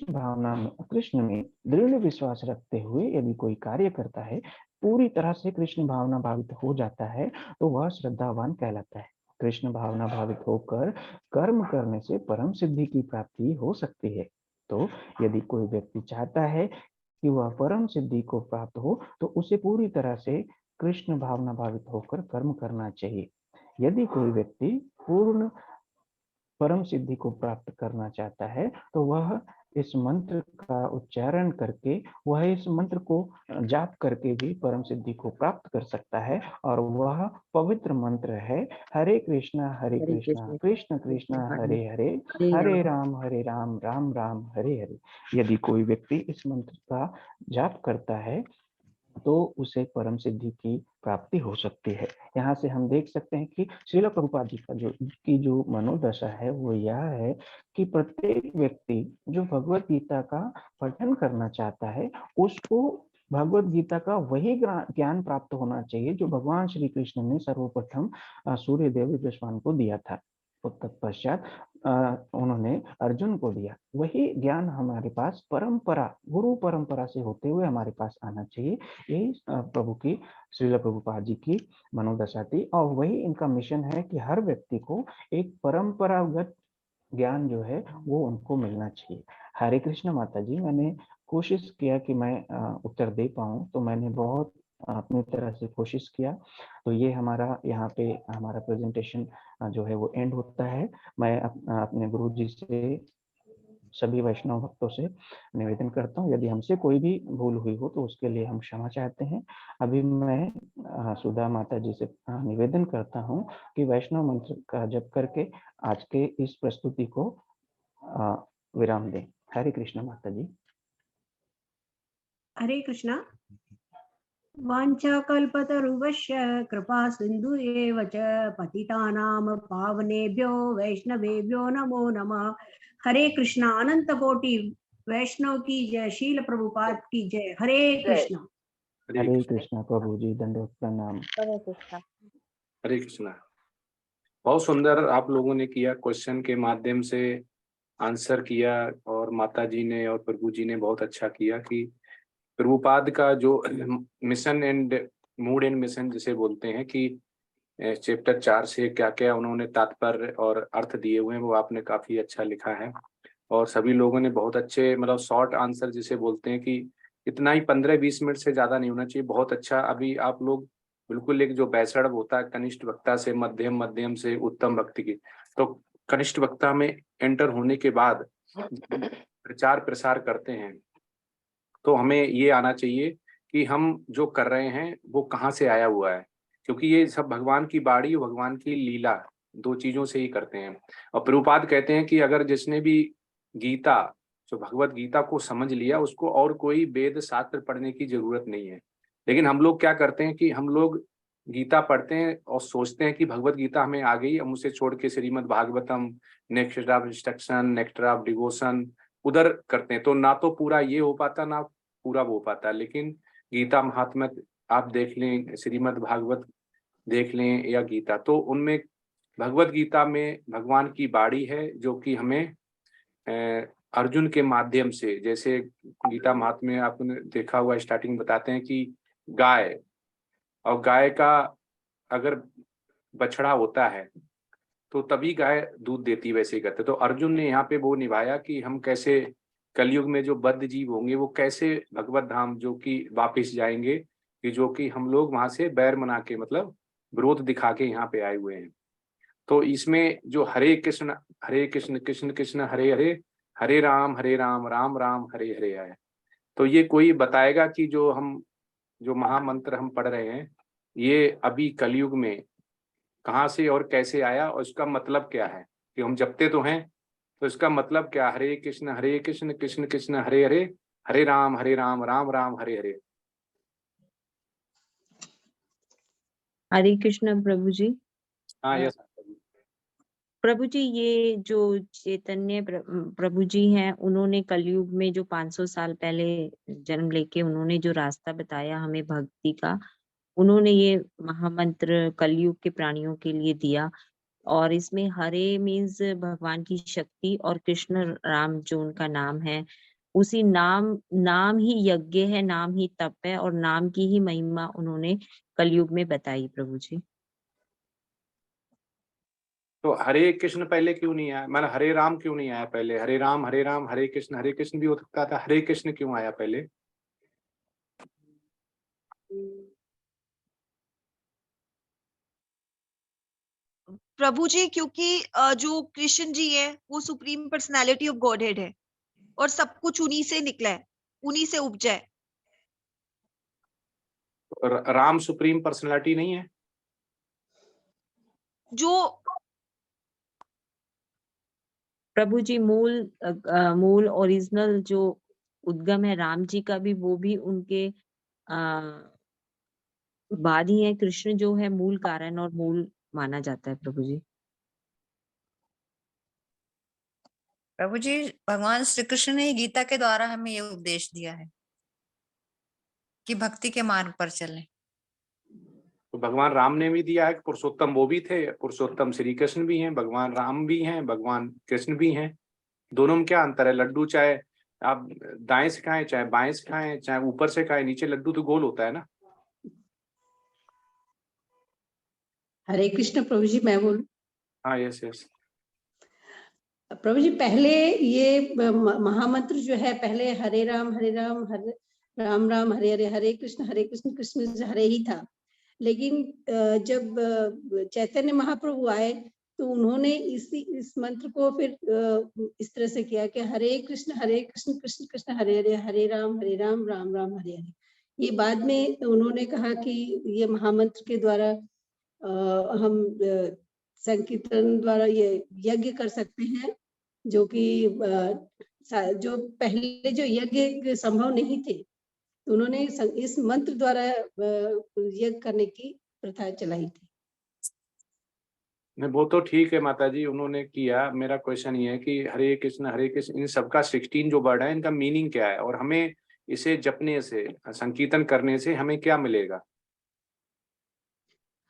कृष्ण में दृढ़ विश्वास रखते हुए यदि कोई कार्य करता है, पूरी तरह से कृष्ण भावना भावित हो जाता है तो वह श्रद्धावान कहलाता है। कृष्ण भावना भावित होकर कर्म करने से परम सिद्धि की प्राप्ति हो सकती है। तो यदि कोई व्यक्ति चाहता है कि वह परम सिद्धि को प्राप्त हो तो उसे पूरी तरह से कृष्ण भावना भावित होकर कर्म करना चाहिए। यदि कोई व्यक्ति पूर्ण परम सिद्धि को प्राप्त करना चाहता है तो वह इस मंत्र का उच्चारण करके, वह इस मंत्र को जाप करके भी परम सिद्धि को प्राप्त कर सकता है। और वह पवित्र मंत्र है हरे कृष्णा कृष्ण कृष्ण हरे हरे, हरे राम राम राम हरे हरे। यदि कोई व्यक्ति इस मंत्र का जाप करता है तो उसे परम सिद्धि की प्राप्ति हो सकती है। यहाँ से हम देख सकते हैं कि श्रील प्रभुपाद जी का जो मनोदशा है वो यह है कि प्रत्येक व्यक्ति जो भगवत गीता का पठन करना चाहता है उसको भगवत गीता का वही ज्ञान प्राप्त होना चाहिए जो भगवान श्री कृष्ण ने सर्वप्रथम सूर्यदेव विश्वान को दिया था। तत्पश्चात उन्होंने अर्जुन को दिया। वही ज्ञान हमारे पास परंपरा, गुरु परंपरा से होते हुए हमारे पास आना चाहिए। यही प्रभु की, श्रील प्रभुपाद जी की मनोदशा थी और वही इनका मिशन है कि हर व्यक्ति को एक परंपरागत ज्ञान जो है वो उनको मिलना चाहिए। हरे कृष्ण माता जी, मैंने कोशिश किया कि मैं उत्तर दे पाऊं, तो मैंने बहुत अपनी तरह से कोशिश किया। तो ये हमारा यहाँ पे हमारा प्रेजेंटेशन जो है वो एंड होता है। मैं अपने गुरु जी से, सभी वैष्णव भक्तों से निवेदन करता हूँ यदि हमसे कोई भी भूल हुई हो तो उसके लिए हम क्षमा चाहते हैं। अभी मैं सुधा माता जी से निवेदन करता हूँ कि वैष्णव मंत्र का जप करके आज के इस प्रस्तुति को विराम दें। हरे कृष्ण माता जी। हरे कृष्णा। वाञ्छाकल्पतरुवश्य कृपा सिन्धु एव च पतितानां पावनेभ्यो वैष्णवेभ्यो नमो नमः। हरे कृष्णा। अनंत कोटि वैष्णव की जय, शील प्रभुपाद की जय। हरे कृष्णा। हरे कृष्णा प्रभु जी, दंडवत प्रणाम। हरे कृष्णा। हरे कृष्णा। बहुत सुंदर आप लोगों ने किया, क्वेश्चन के माध्यम से आंसर किया और माता जी ने और प्रभु जी ने बहुत अच्छा किया कि प्रभुपाद का जो mission and mood and mission जिसे बोलते हैं कि चैप्टर 4 से क्या क्या उन्होंने तात्पर्य और अर्थ दिए हुए हैं वो आपने काफी अच्छा लिखा है। और सभी लोगों ने बहुत अच्छे, मतलब शॉर्ट आंसर जिसे बोलते हैं कि इतना ही 15-20 मिनट से ज्यादा नहीं होना चाहिए, बहुत अच्छा। अभी आप लोग बिल्कुल एक जो बैसड़ होता है कनिष्ठ वक्ता से मध्यम, मध्यम से उत्तम भक्ति की, तो कनिष्ठ वक्ता में एंटर होने के बाद प्रचार प्रसार करते हैं तो हमें ये आना चाहिए कि हम जो कर रहे हैं वो कहाँ से आया हुआ है, क्योंकि ये सब भगवान की बाड़ी, भगवान की लीला, दो चीजों से ही करते हैं। और प्रभुपाद कहते हैं कि अगर जिसने भी गीता, जो भगवत गीता को समझ लिया, उसको और कोई वेद शास्त्र पढ़ने की जरूरत नहीं है। लेकिन हम लोग क्या करते हैं कि हम लोग गीता पढ़ते हैं और सोचते हैं कि भगवत गीता हमें आ गई, हम उसे छोड़ के Shrimad Bhagavatam, next of instruction, next of devotion उधर करते हैं, तो ना तो पूरा ये हो पाता ना पूरा वो हो पाता। लेकिन गीता महात्म्य आप देख लें, श्रीमद् भागवत देख लें या गीता, तो उनमें भगवत गीता में भगवान की बाणी है जो कि हमें अर्जुन के माध्यम से, जैसे गीता महात्म्य आपने देखा हुआ स्टार्टिंग बताते हैं कि गाय, और गाय का अगर बछड़ा होता है तो तभी गाय दूध देती, वैसे ही करते। तो अर्जुन ने यहाँ पे वो निभाया कि हम कैसे कलयुग में जो बद्ध जीव होंगे वो कैसे भगवत धाम जो कि वापस जाएंगे, कि जो कि हम लोग वहां से बैर मना के, मतलब विरोध दिखा के यहाँ पे आए हुए हैं। तो इसमें जो हरे कृष्ण कृष्ण कृष्ण हरे हरे, हरे राम राम राम हरे हरे है, तो ये कोई बताएगा कि जो महामंत्र हम पढ़ रहे हैं ये अभी कलयुग में कहाँ से और कैसे आया और इसका मतलब क्या है? कि हम जपते तो हैं, तो इसका मतलब क्या? हरे कृष्ण कृष्ण कृष्ण हरे हरे, हरे राम राम राम हरे हरे। हरे कृष्ण प्रभु जी। हाँ यस प्रभु जी, ये जो चैतन्य प्रभु जी हैं, उन्होंने कलयुग में जो 500 साल पहले जन्म लेके उन्होंने जो रास्ता बताया हमें भक्ति का, उन्होंने ये महामंत्र कलयुग के प्राणियों के लिए दिया। और इसमें हरे मीन्स भगवान की शक्ति और कृष्ण राम जो उनका नाम है, उसी नाम ही यज्ञ है, नाम ही तप है और नाम की ही महिमा उन्होंने कलयुग में बताई प्रभु जी। तो हरे कृष्ण पहले क्यों नहीं आया? मतलब हरे राम क्यों नहीं आया पहले? हरे राम हरे कृष्ण भी हो सकता था, हरे कृष्ण क्यों आया पहले? प्रभु जी, क्योंकि जो कृष्ण जी है वो सुप्रीम पर्सनालिटी ऑफ गॉडहेड है और सब कुछ उन्हीं से निकला है, उन्हीं से उपजा है। राम सुप्रीम पर्सनालिटी नहीं है? जो प्रभु जी मूल ओरिजिनल जो उद्गम है राम जी का भी, वो भी उनके बाद ही है। कृष्ण जो है मूल कारण और मूल माना जाता है प्रभु जी। प्रभु जी, भगवान श्री कृष्ण ने गीता के द्वारा हमें ये उपदेश दिया है कि भक्ति के मार्ग पर चलें। तो भगवान राम ने भी दिया है, पुरुषोत्तम वो भी थे, पुरुषोत्तम श्री कृष्ण भी हैं, भगवान राम भी हैं, भगवान कृष्ण भी हैं। दोनों में क्या अंतर है? लड्डू चाहे आप दाएं से खाएं, चाहे बाएं से खाएं, चाहे ऊपर से खाएं, नीचे लड्डू तो गोल होता है ना। हरे कृष्ण प्रभु जी, मैं बोलूं? हाँ यस यस। प्रभु जी, पहले ये महामंत्र जो है, पहले हरे राम राम राम हरे हरे, हरे कृष्ण कृष्ण से हरे ही था। लेकिन जब चैतन्य महाप्रभु आए तो उन्होंने इस मंत्र को फिर इस तरह से किया कि हरे कृष्ण कृष्ण कृष्ण हरे हरे, हरे राम राम राम हरे हरे। ये बाद में उन्होंने कहा कि ये महामंत्र के द्वारा हम संकीर्तन द्वारा ये यज्ञ कर सकते हैं, जो कि जो पहले जो यज्ञ संभव नहीं थे, तो उन्होंने इस मंत्र द्वारा यज्ञ करने की प्रथा चलाई थी। नहीं वो तो ठीक है माता जी, उन्होंने किया। मेरा क्वेश्चन ये है कि हरे कृष्ण इन सबका 16 जो वर्ड है, इनका मीनिंग क्या है और हमें इसे जपने से, संकीर्तन करने से हमें क्या मिलेगा?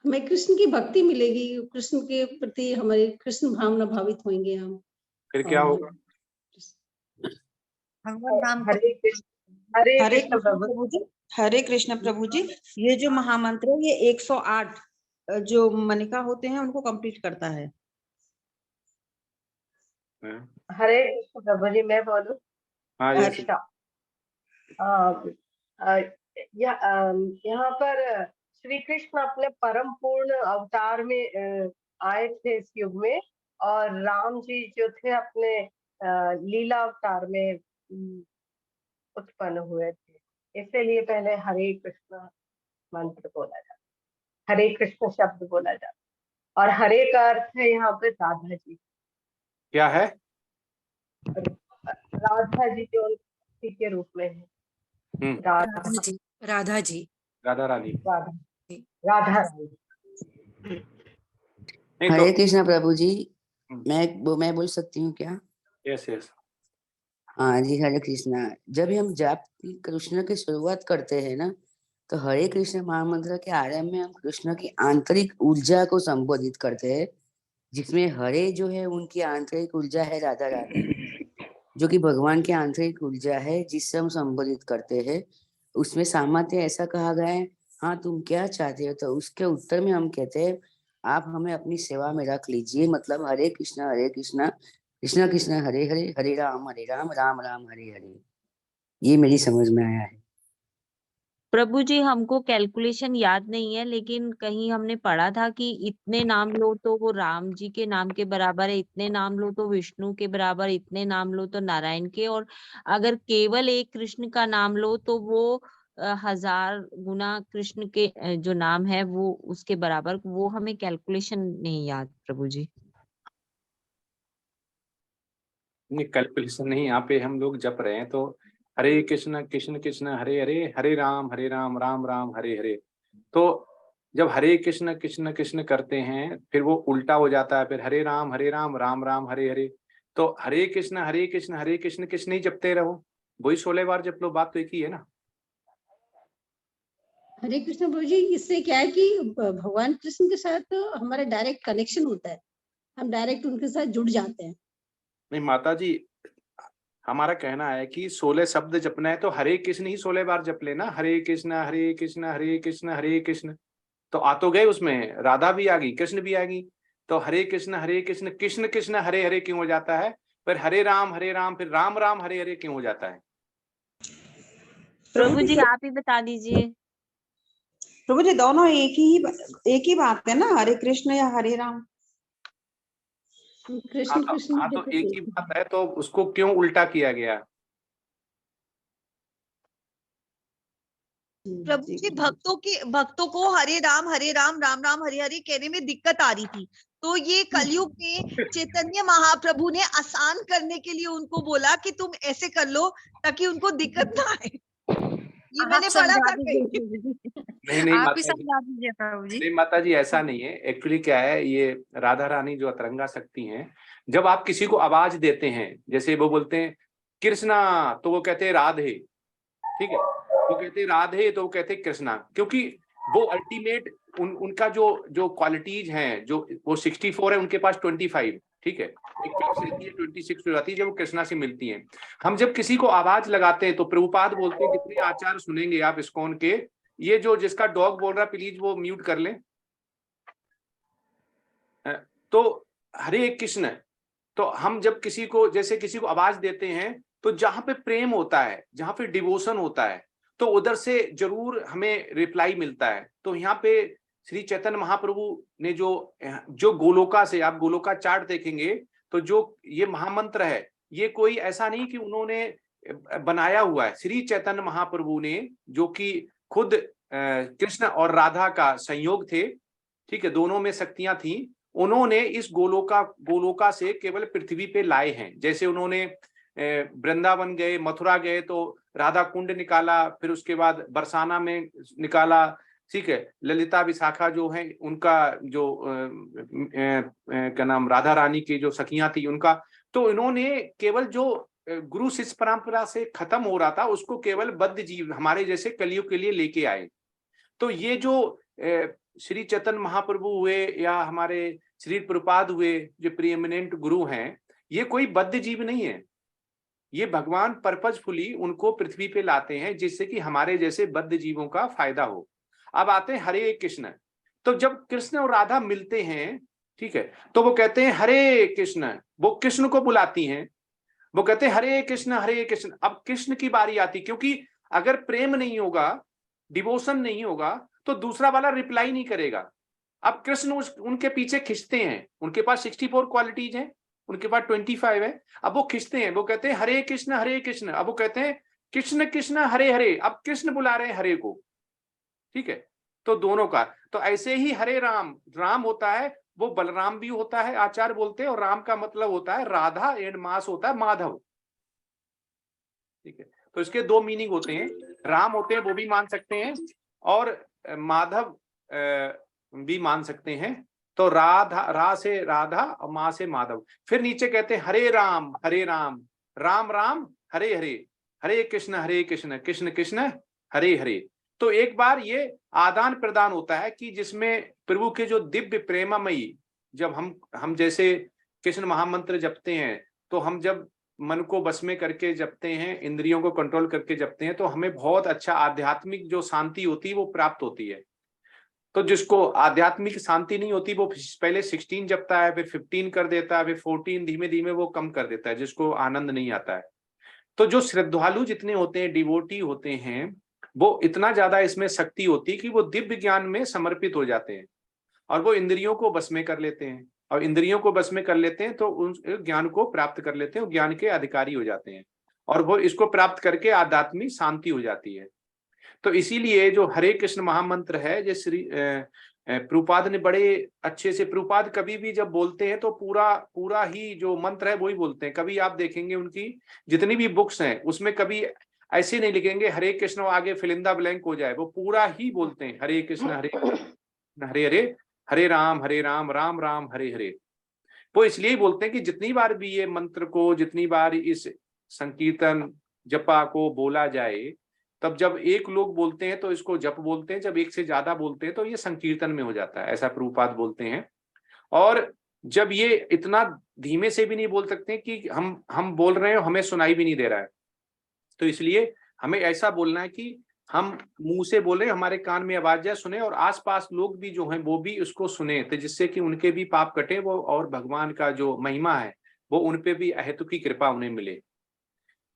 हमें कृष्ण की भक्ति मिलेगी, कृष्ण के प्रति हमारे कृष्ण भावना भावित होंगे हम। फिर क्या होगा? भगवान राम हरे कृष्ण प्रभु जी, हरे कृष्ण प्रभु जी। ये जो महामंत्र है ये 108 जो मनिका होते हैं उनको कंप्लीट करता है। हरे कृष्ण प्रभु जी, मैं बोलूं? हाँ अच्छा, यहाँ पर श्री कृष्ण अपने परम पूर्ण अवतार में आए थे इस युग में, और राम जी जो थे अपने लीला अवतार में उत्पन्न हुए थे। इसलिए पहले हरे कृष्ण मंत्र बोला जाता, हरे कृष्ण शब्द बोला जाता। और हरे का अर्थ है यहाँ पे राधा जी। क्या है? राधा जी जो उनकी के रूप में है। राधा जी, राधा जी, राधा रानी, राधा रानी। हरे कृष्णा प्रभु जी, मैं बोल सकती हूँ क्या? Yes yes. हाँ जी, हरे कृष्णा। जब हम जाप कृष्ण की शुरुआत करते हैं ना, तो हरे कृष्ण महामंत्र के आरंभ में हम कृष्ण की आंतरिक ऊर्जा को संबोधित करते हैं, जिसमें हरे जो है उनकी आंतरिक ऊर्जा है राधा रानी, जो कि भगवान की आंतरिक ऊर्जा है जिससे हम संबोधित करते हैं। उसमें सामर्थ्य ऐसा कहा गया है, हाँ तुम क्या चाहते हो? तो उसके उत्तर में हम कहते हैं आप हमें अपनी सेवा में रख लीजिए। मतलब हरे कृष्णा कृष्णा कृष्णा हरे हरे, हरे राम राम राम हरे हरे। ये मेरी समझ में आया है। प्रभु जी हमको कैलकुलेशन याद नहीं है, लेकिन कहीं हमने पढ़ा था कि इतने नाम लो तो वो राम जी के नाम के बराबर है, इतने नाम लो तो विष्णु के बराबर, इतने नाम लो तो नारायण के, और अगर केवल एक कृष्ण का नाम लो तो वो 1000 गुना कृष्ण के जो नाम है वो उसके बराबर। वो हमें कैलकुलेशन नहीं याद प्रभु जी। नहीं, कैलकुलेशन नहीं, यहाँ पे हम लोग जप रहे हैं तो हरे कृष्ण कृष्ण कृष्ण हरे हरे, हरे राम राम राम हरे हरे। तो जब हरे कृष्ण कृष्ण कृष्ण करते हैं फिर वो उल्टा हो जाता है, फिर हरे राम राम राम हरे हरे। तो हरे कृष्ण कृष्ण ही जपते रहो, वही 16 बार जप लो, बात तो एक ही है ना। हरे कृष्ण प्रभु जी, इससे क्या है कि भगवान कृष्ण के साथ हमारा डायरेक्ट कनेक्शन होता है, हम डायरेक्ट उनके साथ जुड़ जाते हैं। नहीं माता जी, हमारा कहना है कि 16 शब्द जपना है तो हरे कृष्ण ही 16 बार जप लेना, हरे कृष्ण हरे कृष्ण हरे कृष्ण हरे कृष्ण। तो आ तो गए, उसमें राधा भी आ गई, कृष्ण भी आ गई, तो हरे कृष्ण कृष्ण कृष्ण हरे हरे क्यों हो जाता है? फिर हरे राम फिर राम राम हरे हरे क्यों हो जाता है? प्रभु जी आप ही बता दीजिए। प्रभु जी दोनों एक ही बात है ना, हरे कृष्ण या हरे राम। कृष्ण कृष्ण हाँ तो एक ही बात है, तो उसको क्यों उल्टा किया गया? प्रभु जी भक्तों को हरे राम राम राम हरे हरे कहने में दिक्कत आ रही थी, तो ये कलयुग में चैतन्य महाप्रभु ने आसान करने के लिए उनको बोला कि तुम ऐसे कर लो ताकि उनको दिक्कत ना आए। ये मैंने पढ़ा था कहीं। नहीं आप ही माता जी, समझा दीजिए प्रभु जी। नहीं माता जी ऐसा नहीं है। एक्चुअली क्या है, ये राधा रानी जो अतरंगा शक्ति हैं, जब आप किसी को आवाज देते हैं, जैसे वो बोलते हैं कृष्णा तो वो कहते हैं राधे, ठीक है, वो कहते हैं राधे तो वो कहते हैं कृष्णा, क्योंकि वो अल्टीमेट उनका जो क्वालिटीज हैं, जो वो 64 है, उनके पास 25, ठीक है, एक फिक्स रहती है 26 हो जाती है जब वो कृष्णा से मिलती हैं। हम जब किसी को आवाज लगाते हैं तो प्रभुपाद बोलते हैं, कितने आचार सुनेंगे आप इस्कॉन के, ये जो जिसका डॉग बोल रहा है प्लीज वो म्यूट कर लें। तो हरे कृष्ण, तो हम जब किसी को जैसे किसी को आवाज देते हैं तो जहां पे प्रेम होता है, जहां पे डिवोशन होता है, तो उधर से जरूर हमें रिप्लाई मिलता है। तो यहाँ पे श्री चैतन्य महाप्रभु ने जो गोलोका से, आप गोलोका चार्ट देखेंगे तो जो ये महामंत्र है, ये कोई ऐसा नहीं कि उन्होंने बनाया हुआ है। श्री चैतन्य महाप्रभु ने, जो कि खुद कृष्ण और राधा का संयोग थे, ठीक है, दोनों में शक्तियां थी, उन्होंने इस गोलोका से केवल पृथ्वी पे लाए हैं। जैसे उन्होंने वृंदावन गए, मथुरा गए तो राधा कुंड निकाला, फिर उसके बाद बरसाना में निकाला, ठीक है, ललिता विशाखा जो है उनका जो क्या नाम, राधा रानी की जो सखियां थी उनका, तो इन्होंने केवल जो गुरु शिष्य परंपरा से खत्म हो रहा था उसको केवल बद्ध जीव हमारे जैसे कलियुग के लिए लेके आए। तो ये जो श्री चैतन्य महाप्रभु हुए या हमारे श्री प्रभुपाद हुए, जो प्रीएमिनेंट गुरु हैं, ये कोई बद्ध जीव नहीं है, ये भगवान पर्पजफुली उनको पृथ्वी पे लाते हैं जिससे कि हमारे जैसे बद्ध जीवों का फायदा हो। अब आते हैं हरे कृष्ण, तो जब कृष्ण और राधा मिलते हैं, ठीक है, तो वो कहते हैं हरे कृष्ण, वो कृष्ण को बुलाती हैं, वो कहते हैं हरे कृष्ण। अब कृष्ण की बारी आती, क्योंकि अगर प्रेम नहीं होगा, डिवोशन नहीं होगा, तो दूसरा वाला रिप्लाई नहीं करेगा। अब कृष्ण उनके पीछे खिंचते हैं, उनके पास 64 क्वालिटीज हैं, उनके पास 25 है, अब वो खिंचते हैं, वो कहते हैं हरे कृष्ण, अब वो कहते हैं कृष्ण कृष्ण हरे हरे, अब कृष्ण बुला रहे हैं हरे को, ठीक है, तो दोनों का। तो ऐसे ही हरे राम, राम होता है वो बलराम भी होता है, आचार्य बोलते हैं, और राम का मतलब होता है राधा, एंड मास होता है माधव, ठीक है। तो इसके दो मीनिंग होते हैं, राम होते हैं वो भी मान सकते हैं, और माधव भी मान सकते हैं। तो रा से राधा और माँ से माधव। फिर नीचे कहते हैं हरे राम राम राम हरे हरे, हरे कृष्ण कृष्ण कृष्ण हरे हरे। तो एक बार ये आदान प्रदान होता है कि जिसमें प्रभु के जो दिव्य प्रेममयी, जब हम जैसे कृष्ण महामंत्र जपते हैं, तो हम जब मन को बस में करके जपते हैं, इंद्रियों को कंट्रोल करके जपते हैं, तो हमें बहुत अच्छा आध्यात्मिक जो शांति होती है वो प्राप्त होती है। तो जिसको आध्यात्मिक शांति नहीं होती वो पहले 16 जपता है, फिर 15 कर देता है, फिर 14, धीमे धीमे वो कम कर देता है, जिसको आनंद नहीं आता है। तो जो श्रद्धालु जितने होते हैं, डिवोटी होते हैं, वो इतना ज्यादा इसमें शक्ति होती है कि वो दिव्य ज्ञान में समर्पित हो जाते हैं और वो इंद्रियों को बस में कर लेते हैं, और इंद्रियों को बस में कर लेते हैं तो उन ज्ञान को प्राप्त कर लेते हैं, ज्ञान के अधिकारी हो जाते हैं और वो इसको प्राप्त करके आध्यात्मिक शांति हो जाती है। तो इसीलिए जो हरे कृष्ण महामंत्र है, जो श्री प्रभुपाद ने बड़े अच्छे से, प्रभुपाद कभी भी जब बोलते हैं तो पूरा ही जो मंत्र है वो ही बोलते हैं। कभी आप देखेंगे उनकी जितनी भी बुक्स हैं उसमें कभी ऐसे नहीं लिखेंगे हरे कृष्ण और आगे फिलिंदा ब्लैंक हो जाए, वो पूरा ही बोलते हैं हरे कृष्ण हरे हरे हरे हरे राम राम राम हरे हरे। वो इसलिए बोलते हैं कि जितनी बार भी ये मंत्र को, जितनी बार इस संकीर्तन जपा को बोला जाए, तब जब एक लोग बोलते हैं तो इसको जप बोलते हैं, जब एक से ज्यादा बोलते हैं तो ये संकीर्तन में हो जाता है, ऐसा प्रभुपाद बोलते हैं। और जब ये इतना धीमे से भी नहीं बोल सकते कि हम बोल रहे हैं हमें सुनाई भी नहीं दे रहा है, तो इसलिए हमें ऐसा बोलना है कि हम मुंह से बोले, हमारे कान में आवाज जाए, सुने और आसपास लोग भी जो हैं वो भी उसको सुने, तो जिससे कि उनके भी पाप कटे वो, और भगवान का जो महिमा है वो उन पे भी अहेतु की कृपा उन्हें मिले।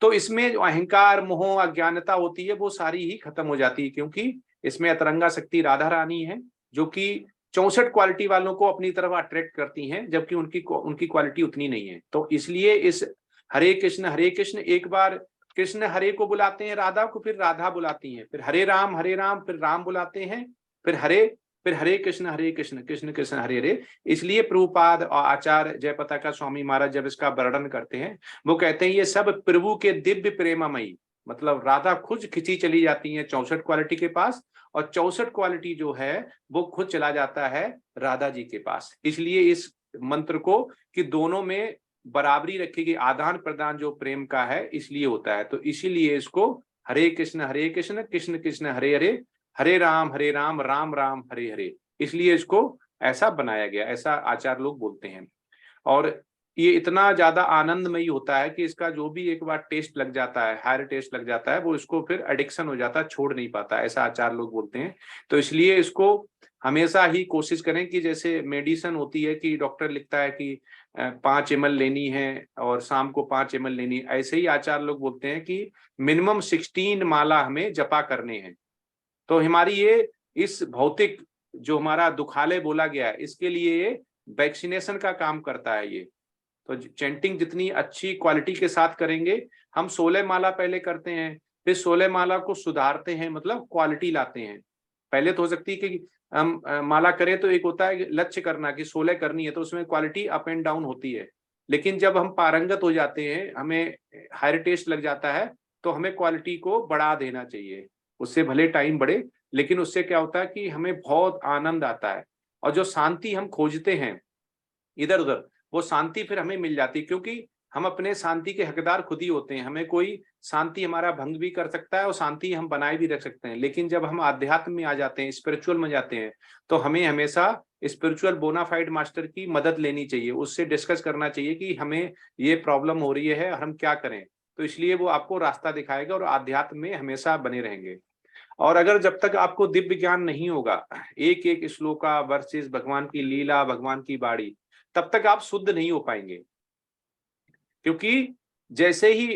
तो इसमें जो अहंकार, मोह, अज्ञानता होती है वो सारी ही खत्म हो जाती है, क्योंकि इसमें अतरंगा शक्ति राधा रानी है जो कि 64 क्वालिटी वालों को अपनी तरफ अट्रैक्ट करती हैं, जबकि उनकी क्वालिटी उतनी नहीं है। तो इसलिए इस हरे कृष्ण एक बार कृष्ण हरे को बुलाते हैं राधा को, फिर राधा बुलाती हैं, फिर हरे राम फिर राम बुलाते हैं, फिर हरे कृष्ण कृष्ण कृष्ण हरे हरे। इसलिए प्रभुपाद और आचार्य जयपताका स्वामी महाराज जब इसका वर्णन करते हैं वो कहते हैं ये सब प्रभु के दिव्य प्रेममयी, मतलब राधा खुद खिंची चली जाती है 64 क्वालिटी के पास, और 64 क्वालिटी जो है वो खुद चला जाता है राधा जी के पास। इसलिए इस मंत्र को कि दोनों में बराबरी रखी गई, आदान प्रदान जो प्रेम का है इसलिए होता है। तो इसीलिए इसको हरे कृष्ण कृष्ण कृष्ण हरे हरे हरे राम राम राम हरे हरे, इसलिए इसको ऐसा बनाया गया, ऐसा आचार्य लोग बोलते हैं। और ये इतना ज्यादा आनंदमयी होता है कि इसका जो भी एक बार टेस्ट लग जाता है, हायर टेस्ट लग जाता है, वो इसको फिर एडिक्शन हो जाता है, छोड़ नहीं पाता, ऐसा आचार्य लोग बोलते हैं। तो इसलिए इसको हमेशा ही कोशिश करें कि जैसे मेडिसिन होती है कि डॉक्टर लिखता है कि 5 ml लेनी है और शाम को 5 ml लेनी, ऐसे ही आचार्य लोग बोलते हैं कि मिनिमम 16 माला हमें जपा करने हैं। तो हमारी ये इस भौतिक जो हमारा दुखालय बोला गया है इसके लिए ये वैक्सीनेशन का काम करता है ये। तो चैंटिंग जितनी अच्छी क्वालिटी के साथ करेंगे, हम 16 माला पहले करते हैं, फिर 16 माला को सुधारते हैं, मतलब क्वालिटी लाते हैं। पहले तो हो सकती है कि हम माला करें तो एक होता है लक्ष्य करना कि 16 करनी है, तो उसमें क्वालिटी अप एंड डाउन होती है। लेकिन जब हम पारंगत हो जाते हैं, हमें हायर टेस्ट लग जाता है, तो हमें क्वालिटी को बढ़ा देना चाहिए। उससे भले टाइम बढ़े, लेकिन उससे क्या होता है कि हमें बहुत आनंद आता है, और जो शांति हम खोजते हैं इधर उधर, वो शांति फिर हमें मिल जाती है, क्योंकि हम अपने शांति के हकदार खुद ही होते हैं। हमें कोई शांति हमारा भंग भी कर सकता है और शांति हम बनाए भी रख सकते हैं, लेकिन जब हम आध्यात्म में आ जाते हैं, स्पिरिचुअल में जाते हैं, तो हमें हमेशा स्पिरिचुअल बोनाफाइड मास्टर की मदद लेनी चाहिए, उससे डिस्कस करना चाहिए कि हमें ये प्रॉब्लम हो रही है और हम क्या करें। तो इसलिए वो आपको रास्ता दिखाएगा और आध्यात्म में हमेशा बने रहेंगे। और अगर जब तक आपको दिव्य ज्ञान नहीं होगा, एक एक श्लोका वर्सेस भगवान की लीला, भगवान की बाणी, तब तक आप शुद्ध नहीं हो पाएंगे। क्योंकि जैसे ही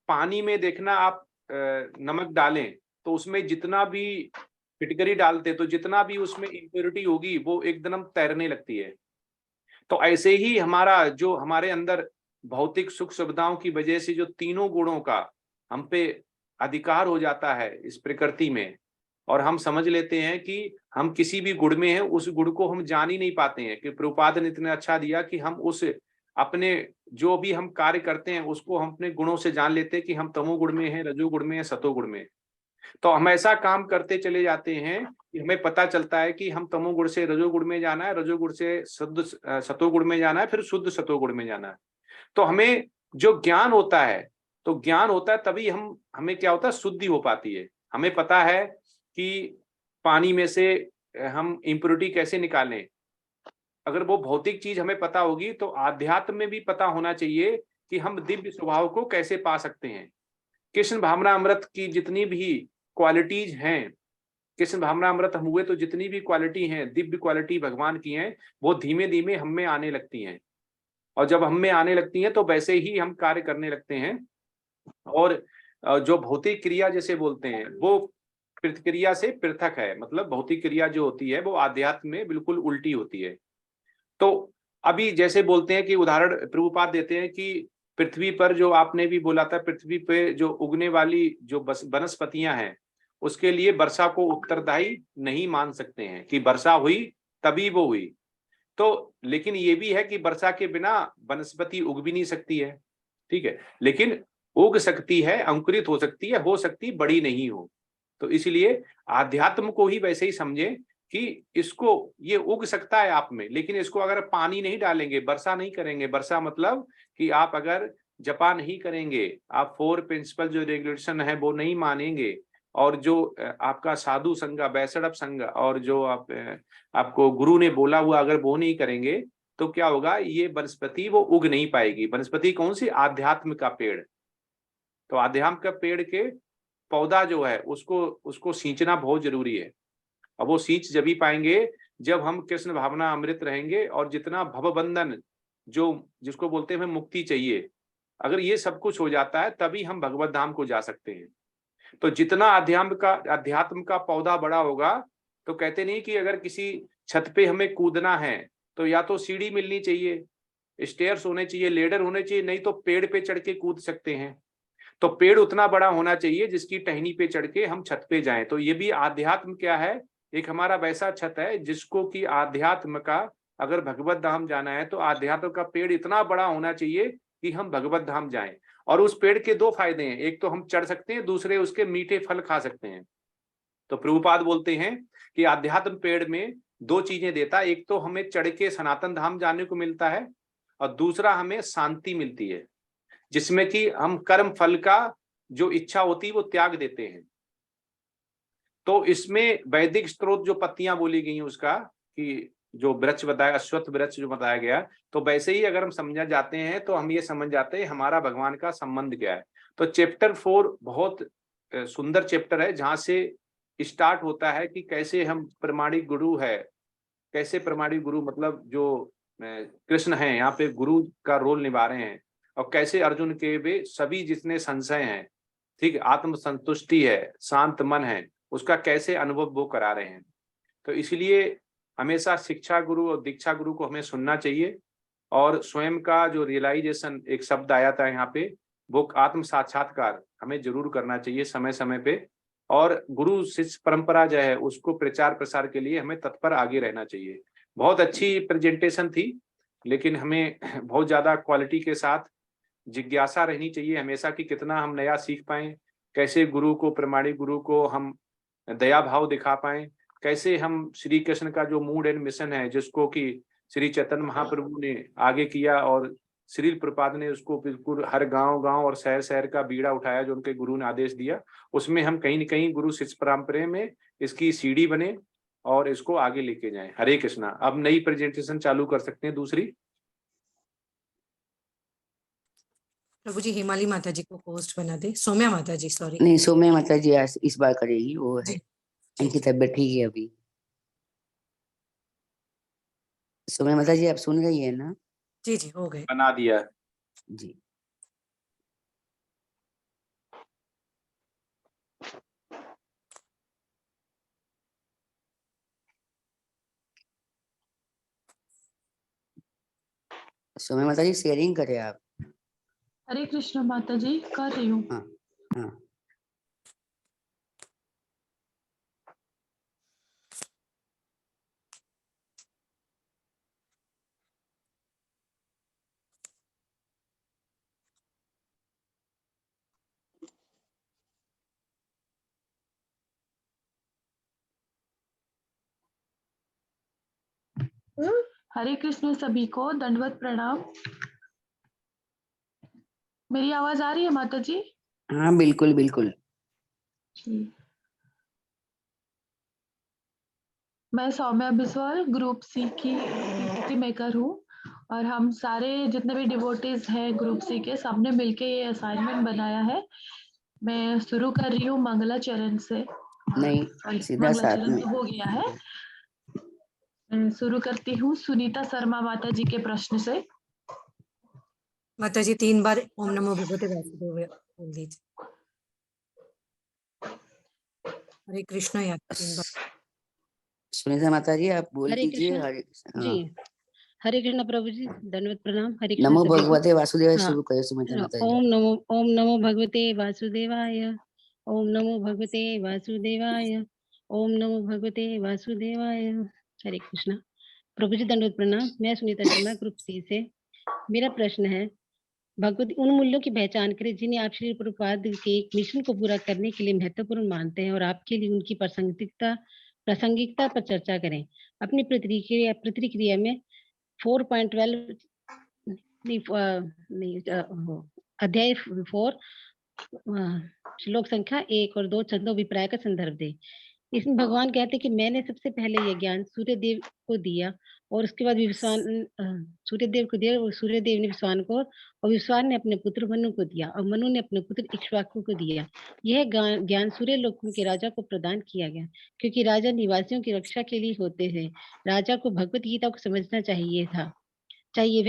पानी में देखना आप नमक डालें तो उसमें जितना भी फिटकरी डालते तो जितना भी उसमें इम्प्योरिटी होगी वो एकदम तैरने लगती है। तो ऐसे ही हमारा जो हमारे अंदर भौतिक सुख सुविधाओं की वजह से जो तीनों गुणों का हम पे अधिकार हो जाता है इस प्रकृति में, और हम समझ लेते हैं कि हम किसी भी गुण में हैं, उस गुण को हम जान ही नहीं पाते हैं। कि प्रभुपाद ने इतना अच्छा दिया कि हम उस अपने जो भी हम कार्य करते हैं उसको हम अपने गुणों से जान लेते हैं कि हम तमोगुण में हैं, रजोगुण में हैं, सतोगुण में। तो हम ऐसा काम करते चले जाते हैं कि हमें पता चलता है कि हम तमोगुण से रजोगुण में जाना है, रजोगुण से शुद्ध सतोगुण में जाना है, फिर शुद्ध सतोगुण में जाना है। तो हमें जो ज्ञान होता है, तो ज्ञान होता है तभी हमें क्या होता है, शुद्धि हो पाती है। हमें पता है कि पानी में से हम इम्प्योरिटी कैसे निकालें। अगर वो भौतिक चीज हमें पता होगी तो आध्यात्म में भी पता होना चाहिए कि हम दिव्य स्वभाव को कैसे पा सकते हैं। कृष्ण भावना अमृत की जितनी भी क्वालिटीज हैं, कृष्ण भावना अमृत हम हुए तो जितनी भी क्वालिटी हैं, दिव्य क्वालिटी भगवान की हैं, वो धीमे धीमे हम में आने लगती हैं। और जब हम में आने लगती हैं तो वैसे ही हम कार्य करने लगते हैं। और जो भौतिक क्रिया जैसे बोलते हैं, वो प्रतिक्रिया से पृथक है, मतलब भौतिक क्रिया जो होती है वो आध्यात्म में बिल्कुल उल्टी होती है। तो अभी जैसे बोलते हैं कि उदाहरण प्रभुपाद देते हैं कि पृथ्वी पर जो आपने भी बोला था, पृथ्वी पे जो उगने वाली जो वनस्पतियां हैं उसके लिए वर्षा को उत्तरदायी नहीं मान सकते हैं कि वर्षा हुई तभी वो हुई। तो लेकिन ये भी है कि वर्षा के बिना वनस्पति उग भी नहीं सकती है, ठीक है, लेकिन उग सकती है, अंकुरित हो सकती है, हो सकती बड़ी नहीं हो। तो इसलिए आध्यात्म को ही वैसे ही समझे कि इसको ये उग सकता है आप में, लेकिन इसको अगर पानी नहीं डालेंगे, वर्षा नहीं करेंगे, वर्षा मतलब कि आप अगर जपा नहीं करेंगे, आप 4 प्रिंसिपल जो रेगुलेशन है वो नहीं मानेंगे, और जो आपका साधु संग, वैष्णव संग, और जो आपको गुरु ने बोला हुआ अगर वो नहीं करेंगे, तो क्या होगा, ये वनस्पति वो उग नहीं पाएगी। वनस्पति कौन सी? आध्यात्म का पेड़। तो आध्यात्म का पेड़ के पौधा जो है उसको सींचना बहुत जरूरी है। अब वो सींच जब ही पाएंगे जब हम कृष्ण भावना अमृत रहेंगे, और जितना भवबंधन जो जिसको बोलते हैं मुक्ति चाहिए, अगर ये सब कुछ हो जाता है तभी हम भगवत धाम को जा सकते हैं। तो जितना अध्यात्म का पौधा बड़ा होगा, तो कहते नहीं कि अगर किसी छत पे हमें कूदना है तो या तो सीढ़ी मिलनी चाहिए, स्टेयर्स होने चाहिए, लेडर होने चाहिए, नहीं तो पेड़ पे चढ़ के कूद सकते हैं। तो पेड़ उतना बड़ा होना चाहिए जिसकी टहनी पे चढ़ के हम छत पे जाएं। तो ये भी आध्यात्म क्या है, एक हमारा वैसा छत है जिसको कि आध्यात्म का, अगर भगवत धाम जाना है तो आध्यात्म का पेड़ इतना बड़ा होना चाहिए कि हम भगवत धाम जाएं। और उस पेड़ के 2 फायदे हैं, एक तो हम चढ़ सकते हैं, दूसरे उसके मीठे फल खा सकते हैं। तो प्रभुपाद बोलते हैं कि आध्यात्म पेड़ में 2 चीजें देता है, एक तो हमें चढ़ के सनातन धाम जाने को मिलता है, और दूसरा हमें शांति मिलती है, जिसमें कि हम कर्म फल का जो इच्छा होती है वो त्याग देते हैं। तो इसमें वैदिक स्त्रोत जो पत्तियां बोली गई उसका, कि जो वृक्ष बताया, अश्वत्थ वृक्ष जो बताया गया, तो वैसे ही अगर हम समझा जाते हैं तो हम ये समझ जाते हैं हमारा भगवान का संबंध क्या है। तो चैप्टर 4 बहुत सुंदर चैप्टर है, जहां से स्टार्ट होता है कि कैसे हम प्रमाणिक गुरु है, कैसे प्रमाणिक गुरु मतलब जो कृष्ण है यहाँ पे गुरु का रोल निभा रहे हैं, और कैसे अर्जुन के वे सभी जितने संशय हैं, ठीक, आत्म संतुष्टि है, शांत मन है, उसका कैसे अनुभव वो करा रहे हैं। तो इसलिए हमेशा शिक्षा गुरु और दीक्षा गुरु को हमें सुनना चाहिए, और स्वयं का जो रियलाइजेशन, एक शब्द आया था यहाँ पे, वो आत्म साक्षात्कार हमें जरूर करना चाहिए समय समय पे, और गुरु शिष्य परंपरा जो है उसको प्रचार प्रसार के लिए हमें तत्पर आगे रहना चाहिए। बहुत अच्छी प्रेजेंटेशन थी, लेकिन हमें बहुत ज्यादा क्वालिटी के साथ जिज्ञासा रहनी चाहिए हमेशा कि कितना हम नया सीख पाएं, कैसे गुरु को, प्रमाणिक गुरु को हम दया भाव दिखा पाएं, कैसे हम श्री कृष्ण का जो मूड एंड मिशन है, जिसको कि श्री चैतन्य महाप्रभु ने आगे किया, और श्रील प्रपाद ने उसको बिल्कुल हर गांव और शहर शहर का बीड़ा उठाया जो उनके गुरु ने आदेश दिया, उसमें हम कहीं न कहीं गुरु शिष्य परंपरा में इसकी सीढ़ी बने और इसको आगे लेके जाएं। हरे कृष्णा। अब नई प्रेजेंटेशन चालू कर सकते हैं दूसरी। प्रभु जी हिमाली माता जी को होस्ट बना दे, सौम्या माता जी, सॉरी नहीं, सौम्या माता जी इस बार करेगी, वो है उनकी तबीयत ठीक है अभी। सौम्या माता जी आप सुन रही है ना? जी जी हो गए, बना दिया जी। सौम्या माता जी शेयरिंग करें आप। हरे कृष्ण माता जी, कर रही हूँ। हाँ हाँ। हरे कृष्ण सभी को, दंडवत प्रणाम। मेरी आवाज आ रही है माता जी? हाँ बिल्कुल बिल्कुल। मैं सौम्या बिस्वाल, ग्रुप सी की पीटीटी मेकर हूँ, और हम सारे जितने भी डिवोटीज हैं ग्रुप सी के, सबने मिलके ये असाइनमेंट बनाया है। मैं शुरू कर रही हूँ मंगला चरण से। नहीं, सीधा मंगला साथ चरण में। तो हो गया है। मैं शुरू करती हूँ सुनीता शर्मा माता जी के प्रश्न से। माता जी 3 बार ओम नमो भगवते वासुदेवाय बोल दीजिए। हरे कृष्णा या सुनीता माता जी आप बोल हरे दीजिए। कृष्णा हरे जी। हरे कृष्णा प्रभु जी, दंडवत प्रणाम। हरे कृष्णा नमो सभी को। भगवते वासुदेवाय हाँ, शुरू करो सुनीता माता जी। ओम नमो भगवते वासुदेवाय। ओम नमो भगवते वासुदेवाय। ओम नमो भगवते वासुदेवाय। हरे कृष्णा प्रभु जी, दंडवत प्रणाम। मैं सुनीता शर्मा, ग्रुप सी से। मेरा प्रश्न है, भगवत उन मूल्यों की पहचान करें जिन्हें आप श्री प्रभुपाद के एक मिशन को पूरा करने के लिए महत्वपूर्ण मानते हैं और आपके लिए उनकी प्रासंगिकता पर चर्चा करें। अपनी प्रतिक्रिया में 4.12 अध्याय 4 श्लोक संख्या 1 और 2 छंदोभिप्राय का संदर्भ दे। इसमें भगवान कहते हैं कि मैंने सबसे पहले यह ज्ञान सूर्य देव को दिया और उसके बाद सूर्य देव को दिया और सूर्य देव ने विश्वान को, और विश्वान ने अपने पुत्र मनु को दिया और मनु ने अपने पुत्र इक्ष्वाकु को दिया। यह ज्ञान सूर्य लोकों के राजा को प्रदान किया गया, क्योंकि राजा निवासियों की रक्षा के लिए होते हैं। राजा को भगवत गीता को समझना चाहिए वह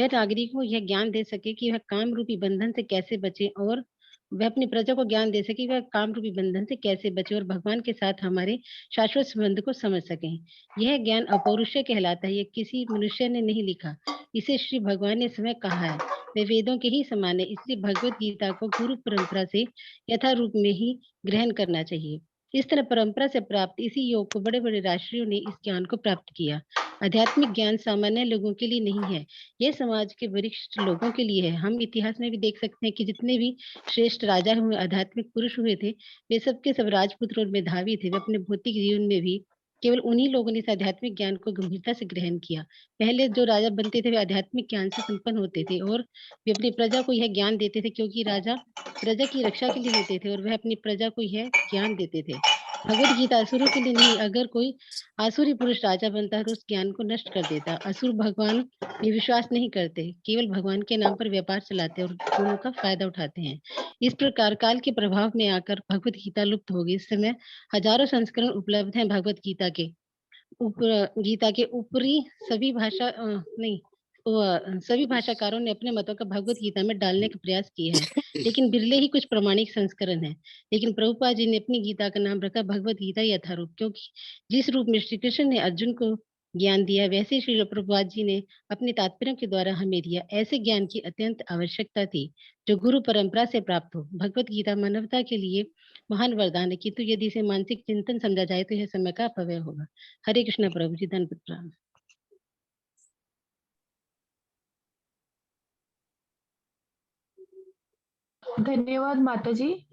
नागरिक को यह ज्ञान दे सके कि वह काम रूपी बंधन से कैसे बचे, और वह अपनी प्रजा को ज्ञान दे सके वह काम रूपी बंधन से कैसे बचे और भगवान के साथ हमारे शाश्वत संबंध को समझ सकें। यह ज्ञान अपौरुषेय कहलाता है। यह किसी मनुष्य ने नहीं लिखा, इसे श्री भगवान ने स्वयं कहा है। वे वेदों के ही समान है, इसलिए भगवत गीता को गुरु परंपरा से यथारूप में ही ग्रहण करना चाहिए। इस तरह परंपरा से प्राप्त इसी योग को बड़े बड़े राष्ट्रियों ने इस ज्ञान को प्राप्त किया। आध्यात्मिक ज्ञान सामान्य लोगों के लिए नहीं है, यह समाज के वरिष्ठ लोगों के लिए है। हम इतिहास में भी देख सकते हैं कि जितने भी श्रेष्ठ राजा हुए, आध्यात्मिक पुरुष हुए थे, वे सबके सब राजपुत्र और मेधावी थे। वे अपने भौतिक जीवन में भी केवल उन्हीं लोगों ने इस आध्यात्मिक ज्ञान को गंभीरता से ग्रहण किया। पहले जो राजा बनते थे वे आध्यात्मिक ज्ञान से संपन्न होते थे और वे अपनी प्रजा को यह ज्ञान देते थे, क्योंकि राजा प्रजा की रक्षा के लिए होते थे और वह अपनी प्रजा को यह ज्ञान देते थे। भगवत गीता असुरों के लिए नहीं, अगर कोई आसुरी पुरुष राजा बनता है तो उस ज्ञान को नष्ट कर देता। असुर भगवान में विश्वास नहीं करते, केवल भगवान के नाम पर व्यापार चलाते और गुणों का फायदा उठाते हैं। इस प्रकार काल के प्रभाव में आकर भगवत गीता लुप्त हो गई। इस समय हजारों संस्करण उपलब्ध हैं भगवत गीता के ऊपरी सभी भाषाकारों ने अपने मतों का भगवत गीता में डालने का प्रयास किया है, लेकिन बिरले ही कुछ प्रमाणिक संस्करण हैं। लेकिन प्रभुपाद जी ने अपनी गीता का नाम रखा भगवत गीता यथारूप, क्योंकि जिस रूप में श्री कृष्ण ने अर्जुन को ज्ञान दिया, वैसे श्री प्रभुपाद जी ने अपने तात्पर्यों के द्वारा हमें दिया। ऐसे ज्ञान की अत्यंत आवश्यकता थी जो गुरु परंपरा से प्राप्त हो। भगवत गीता मानवता के लिए महान वरदान है, किंतु यदि इसे मानसिक चिंतन समझा जाए तो यह समय का अपव्यय होगा। हरे कृष्ण प्रभु जी, धन्यवाद प्रणाम। धन्यवाद माता जी।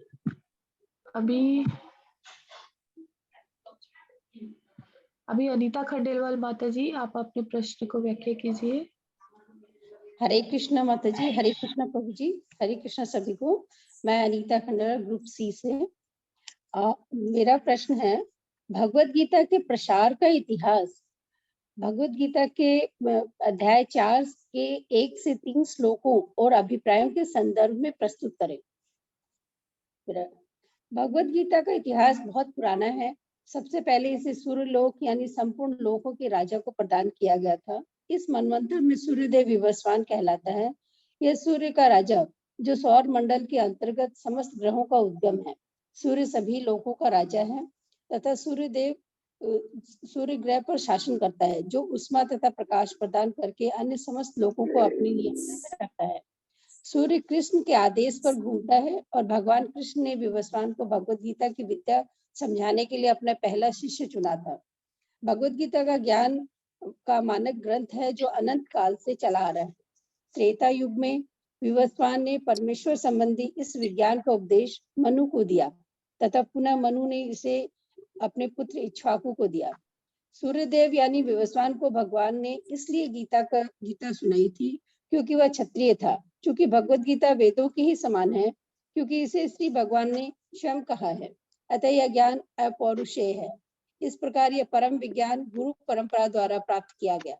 अभी अनीता खंडेलवाल माता जी, आप अपने प्रश्न को व्याख्या कीजिए। हरे कृष्णा माता जी, हरे कृष्णा प्रभु जी, हरे कृष्णा सभी को। मैं अनीता खंडेलवाल, ग्रुप सी से। मेरा प्रश्न है, भगवत गीता के प्रसार का इतिहास भगवत गीता के अध्याय 4 के 1 से 3 श्लोकों और अभिप्रायों के संदर्भ में प्रस्तुत करें। भगवत गीता का इतिहास बहुत पुराना है। सबसे पहले इसे सूर्य लोक यानी संपूर्ण लोकों के राजा को प्रदान किया गया था। इस मनवंतर में सूर्यदेव विवस्वान कहलाता है। यह सूर्य का राजा जो सौर मंडल के अंतर्गत समस्त ग्रहों का उद्गम है। सूर्य सभी लोकों का राजा है तथा सूर्यदेव सूर्य ग्रह पर शासन करता है, जो उष्मा तथा प्रकाश प्रदान करके अन्य समस्त लोगों को अपने नियंत्रण में रखता है। सूर्य कृष्ण के आदेश पर घूमता है और भगवान कृष्ण ने विवस्वान को भगवत गीता की विद्या समझाने के लिए अपना पहला शिष्य चुना था। भगवत गीता का ज्ञान का मानक ग्रंथ है जो अनंत काल से चला आ रहा है। त्रेता युग में विवस्वान ने परमेश्वर संबंधी इस विज्ञान का उपदेश मनु को दिया तथा पुनः मनु ने इसे अपने पुत्र इक्ष्वाकु को दिया। सूर्यदेव यानी विवस्वान को भगवान ने इसलिए गीता सुनाई थी क्योंकि वह क्षत्रिय था। चूंकि भगवत गीता वेदों के ही समान है, क्योंकि इसे श्री भगवान ने स्वयं कहा है, अतः यह ज्ञान अपौरुषेय है। इस प्रकार यह परम विज्ञान गुरु परंपरा द्वारा प्राप्त किया गया,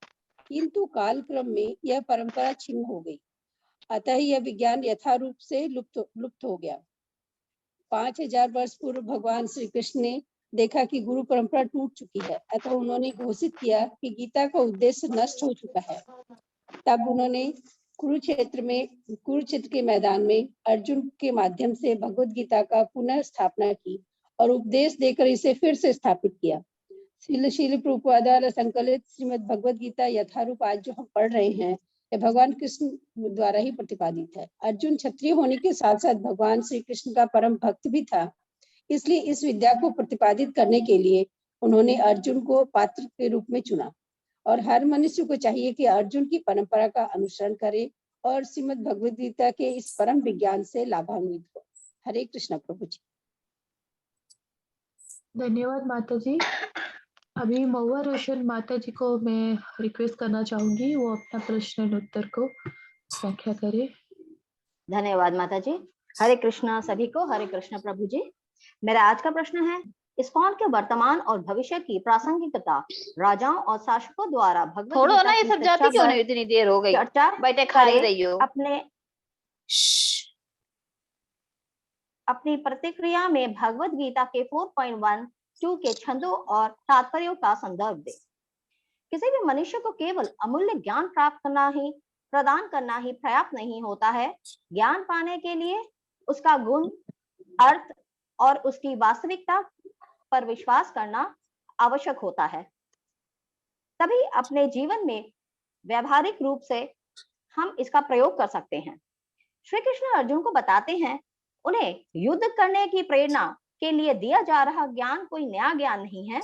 किंतु काल क्रम में यह परंपरा छिन्न हो गई, अतः यह विज्ञान यथारूप से लुप्त हो गया। 5000 वर्ष पूर्व भगवान श्री कृष्ण ने देखा कि गुरु परंपरा टूट चुकी है, अतः उन्होंने घोषित किया कि गीता का उद्देश्य नष्ट हो चुका है। तब उन्होंने कुरुक्षेत्र के मैदान में अर्जुन के माध्यम से भगवत गीता का पुनः स्थापना की और उपदेश देकर इसे फिर से स्थापित किया। श्रील प्रभुपाद द्वारा संकलित श्रीमद् भगवद गीता यथारूप आज जो हम पढ़ रहे हैं, यह भगवान कृष्ण द्वारा ही प्रतिपादित है। अर्जुन क्षत्रिय होने के साथ साथ भगवान श्री कृष्ण का परम भक्त भी था, इसलिए इस विद्या को प्रतिपादित करने के लिए उन्होंने अर्जुन को पात्र के रूप में चुना। और हर मनुष्य को चाहिए कि अर्जुन की परंपरा का अनुसरण करे और श्रीमद् भगवद गीता के इस परम विज्ञान से लाभान्वित हो। हरे कृष्ण प्रभु जी। धन्यवाद माता जी। अभी महुआ रोशन माता जी को मैं रिक्वेस्ट करना चाहूंगी, वो अपना प्रश्न और उत्तर को व्याख्या करे। धन्यवाद माता जी। हरे कृष्णा सभी को। हरे कृष्ण प्रभु जी। मेरा आज का प्रश्न है, इस्कॉन के वर्तमान और भविष्य की प्रासंगिकता राजाओं और शासकों द्वारा भगवद छोड़ो गीता ना, ये की सब जाती क्यों नहीं, इतनी देर हो गई, चर्चा बैठे खा ही करे रही हो। अपनी प्रतिक्रिया में भगवद गीता के 4.12 के छंदों और तात्पर्यों का संदर्भ दे। किसी भी मनुष्य को केवल अमूल्य ज्ञान प्राप्त करना ही प्रदान करना ही पर्याप्त नहीं होता है। ज्ञान पाने के लिए उसका गुण, अर्थ और उसकी वास्तविकता पर विश्वास करना आवश्यक होता है। तभी अपने जीवन में व्यवहारिक रूप से हम इसका प्रयोग कर सकते हैं। श्री कृष्ण अर्जुन को बताते हैं, उन्हें युद्ध करने की प्रेरणा के लिए दिया जा रहा ज्ञान कोई नया ज्ञान नहीं है।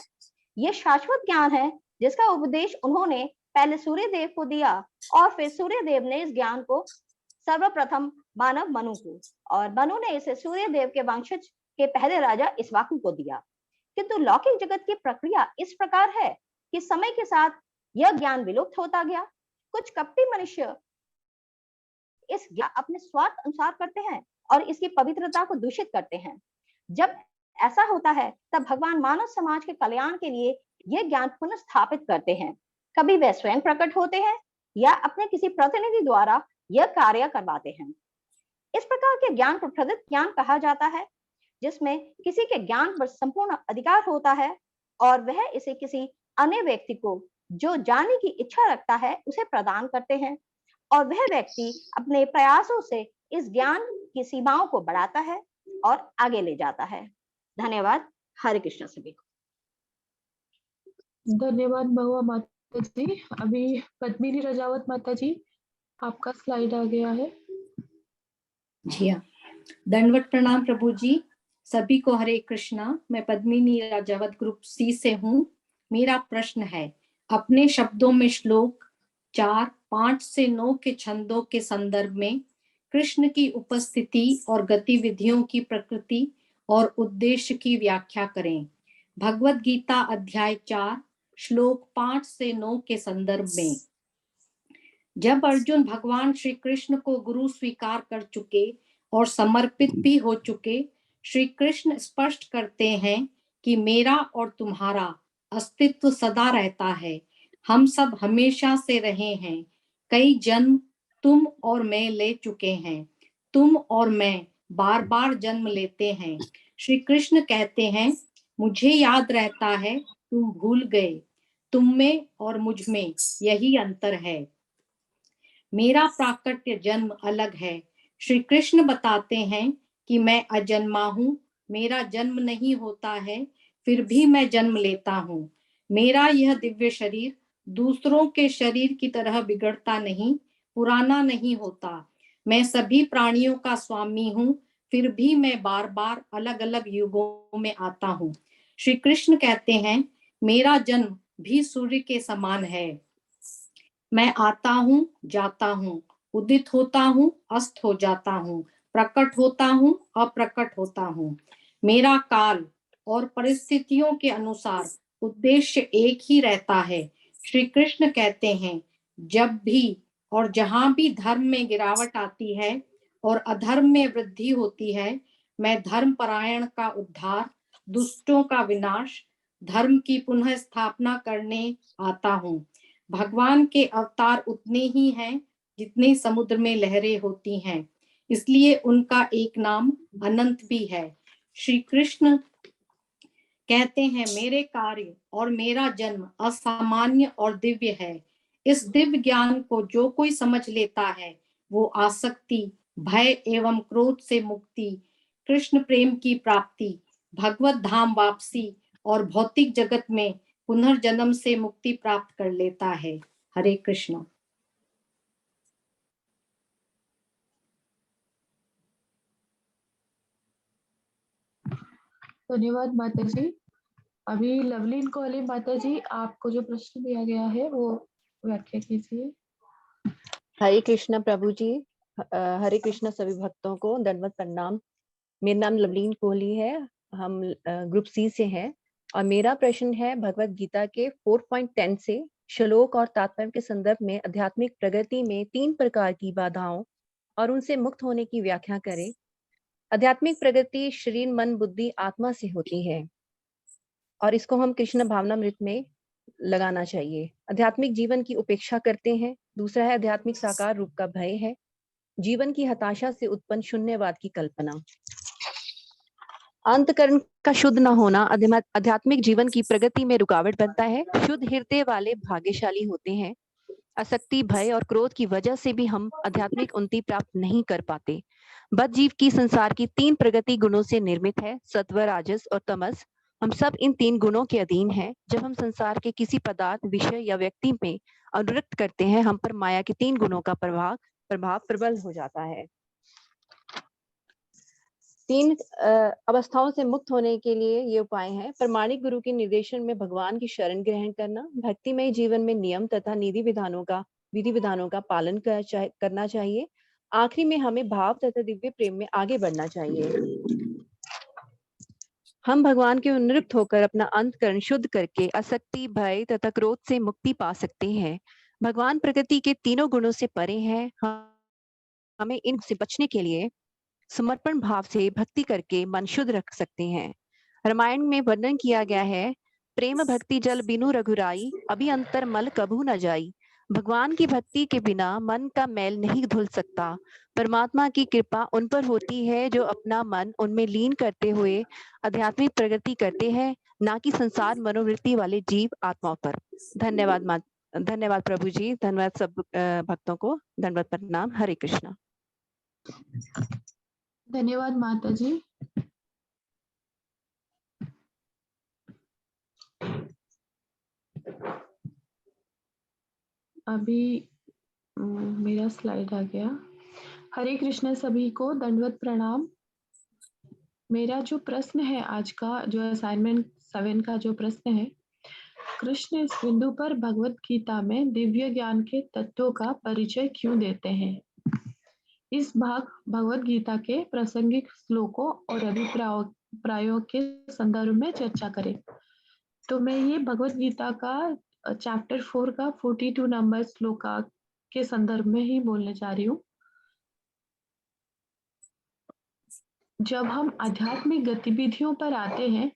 यह शाश्वत ज्ञान है जिसका उपदेश उन्होंने पहले सूर्य देव को दिया और फिर सूर्य देव ने इस ज्ञान को सर्वप्रथम मानव मनु को, और मनु ने इसे सूर्य देव के वंशज के पहले राजा इक्ष्वाकु को दिया। किंतु लौकिक जगत की प्रक्रिया इस प्रकार है कि समय के साथ यह ज्ञान विलुप्त होता गया। कुछ कपटी मनुष्य इस ज्ञान अपने स्वार्थ अनुसार करते हैं और इसकी पवित्रता को दूषित करते हैं। जब ऐसा होता है तब भगवान मानव समाज के कल्याण के लिए यह ज्ञान पुनः स्थापित करते हैं। कभी वे स्वयं प्रकट होते हैं या अपने किसी प्रतिनिधि द्वारा यह कार्य करवाते हैं। इस प्रकार के ज्ञान को प्रदत्त ज्ञान कहा जाता है, जिसमें किसी के ज्ञान पर संपूर्ण अधिकार होता है और वह इसे किसी अन्य व्यक्ति को जो जानने की इच्छा रखता है उसे प्रदान करते हैं, और वह व्यक्ति अपने प्रयासों से इस ज्ञान की सीमाओं को बढ़ाता है और आगे ले जाता है। धन्यवाद। हरे कृष्ण सभी को। धन्यवाद महुआ माता जी। अभी पद्मिनी रजावत माता जी, आपका स्लाइड आ गया है। जी हाँ, दंडवत प्रणाम प्रभु जी, सभी को हरे कृष्णा। मैं पद्मिनी राजावत ग्रुप सी से हूँ। मेरा प्रश्न है, अपने शब्दों में श्लोक 4, 5 से 9 के छंदों के संदर्भ में कृष्ण की उपस्थिति और गतिविधियों की प्रकृति और उद्देश्य की व्याख्या करें। भगवद गीता अध्याय 4 श्लोक 5 से 9 के संदर्भ में जब अर्जुन भगवान श्री कृष्ण को गुरु स्वीकार कर चुके और समर्पित भी हो चुके, श्री कृष्ण स्पष्ट करते हैं कि मेरा और तुम्हारा अस्तित्व सदा रहता है। हम सब हमेशा से रहे हैं। कई जन्म तुम और मैं ले चुके हैं। तुम और मैं बार बार जन्म लेते हैं। श्री कृष्ण कहते हैं, मुझे याद रहता है, तुम भूल गए। तुम में और मुझ में यही अंतर है। मेरा प्राकट्य जन्म अलग है। श्री कृष्ण बताते हैं कि मैं अजन्मा हूँ, मेरा जन्म नहीं होता है, फिर भी मैं जन्म लेता हूँ। मेरा यह दिव्य शरीर दूसरों के शरीर की तरह बिगड़ता नहीं, पुराना नहीं होता। मैं सभी प्राणियों का स्वामी हूँ, फिर भी मैं बार बार अलग अलग युगों में आता हूँ। श्री कृष्ण कहते हैं, मेरा जन्म भी सूर्य के समान है। मैं आता हूँ, जाता हूँ, उदित होता हूँ, अस्त हो जाता हूँ, प्रकट होता हूँ, अप्रकट होता हूँ। मेरा काल और परिस्थितियों के अनुसार उद्देश्य एक ही रहता है। श्री कृष्ण कहते हैं, जब भी और जहां भी धर्म में गिरावट आती है और अधर्म में वृद्धि होती है, मैं धर्म परायण का उद्धार, दुष्टों का विनाश, धर्म की पुनः स्थापना करने आता हूँ। भगवान के अवतार उतने ही हैं जितने समुद्र में लहरें होती हैं, इसलिए उनका एक नाम अनंत भी है। श्री कृष्ण कहते हैं, मेरे कार्य और मेरा जन्म असामान्य और दिव्य है। इस दिव्य ज्ञान को जो कोई समझ लेता है, वो आसक्ति, भय एवं क्रोध से मुक्ति, कृष्ण प्रेम की प्राप्ति, भगवत धाम वापसी और भौतिक जगत में पुनर्जन्म से मुक्ति प्राप्त कर लेता है। हरे कृष्ण। धन्यवाद माता जी। अभी लवलीन कोहली माता जी, आपको जो प्रश्न दिया गया है वो व्याख्या कीजिए। हरे कृष्ण प्रभु जी। हरे कृष्ण सभी भक्तों को दंडवत प्रणाम। मेरा नाम लवलीन कोहली है, हम ग्रुप सी से हैं और मेरा प्रश्न है भगवत गीता के 4.10 से श्लोक और तात्पर्य के संदर्भ में आध्यात्मिक प्रगति में 3 प्रकार की बाधाओं और उनसे मुक्त होने की व्याख्या करें। आध्यात्मिक प्रगति शरीर, मन, बुद्धि, आत्मा से होती है और इसको हम कृष्ण भावनामृत में लगाना चाहिए। आध्यात्मिक जीवन की उपेक्षा करते हैं। दूसरा है आध्यात्मिक साकार रूप का भय है, जीवन की हताशा से उत्पन्न शून्यवाद की कल्पना। अंतकरण का शुद्ध न होना आध्यात्मिक जीवन की प्रगति में रुकावट बनता है। शुद्ध हृदय वाले भाग्यशाली होते हैं। आसक्ति, भय और क्रोध की वजह से भी हम आध्यात्मिक उन्नति प्राप्त नहीं कर पाते। बद्ध जीव की संसार की 3 प्रगति गुणों से निर्मित है, सत्व, राजस और तमस। हम सब इन 3 गुणों के अधीन हैं। जब हम संसार के किसी पदार्थ, विषय या व्यक्ति में अनुरक्त करते हैं, हम पर माया के 3 गुणों का प्रभाव प्रबल हो जाता है। 3 अवस्थाओं से मुक्त होने के लिए ये उपाय हैं। प्रमाणिक गुरु के निर्देशन में भगवान की शरण ग्रहण करना, भक्तिमय जीवन में नियम तथा विधि विधानों का पालन करना चाहिए। आखिरी में हमें भाव तथा दिव्य प्रेम में आगे बढ़ना चाहिए। हम भगवान के अनुरक्त होकर अपना अंतकरण शुद्ध करके आसक्ति, भय तथा क्रोध से मुक्ति पा सकते हैं। भगवान प्रकृति के 3 गुणों से परे हैं। हमें इनसे बचने के लिए समर्पण भाव से भक्ति करके मन शुद्ध रख सकते हैं। रामायण में वर्णन किया गया है, प्रेम भक्ति जल बिनु रघुराई, अभी अंतर मल कभू न जाई। भगवान की भक्ति के बिना मन का मैल नहीं धुल सकता। परमात्मा की कृपा उन पर होती है जो अपना मन उनमें लीन करते हुए आध्यात्मिक प्रगति करते हैं, ना कि संसार मनोवृत्ति वाले जीव आत्माओं पर। धन्यवाद प्रभु जी। धन्यवाद सब भक्तों को। दंडवत प्रणाम। हरे कृष्णा। धन्यवाद माता जी। अभी मेरा स्लाइड आ गया। हरे कृष्ण सभी को दंडवत प्रणाम। मेरा जो प्रश्न है आज का, जो असाइनमेंट 7 का जो प्रश्न है, कृष्ण इस बिंदु पर भगवत गीता में दिव्य ज्ञान के तत्वों का परिचय क्यों देते हैं? इस भाग भगवत गीता के प्रासंगिक श्लोकों और अभिप्रायों के संदर्भ में चर्चा करें। तो मैं ये भगवत गीता का चैप्टर 4 का 42 नंबर श्लोक के संदर्भ में ही बोलने जा रही हूँ। जब हम आध्यात्मिक गतिविधियों पर आते हैं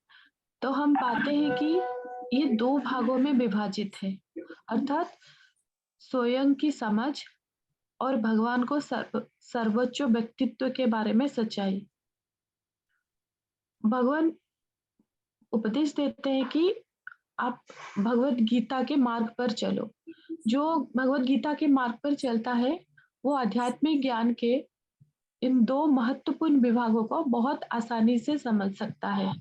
तो हम पाते हैं कि ये 2 भागों में विभाजित है, अर्थात स्वयं की समझ और भगवान को सर्वोच्च व्यक्तित्व के बारे में सच्चाई। भगवान उपदेश देते हैं कि आप भगवत गीता के मार्ग पर चलो। जो भगवत गीता के मार्ग पर चलता है वो आध्यात्मिक ज्ञान के इन 2 महत्वपूर्ण विभागों को बहुत आसानी से समझ सकता है।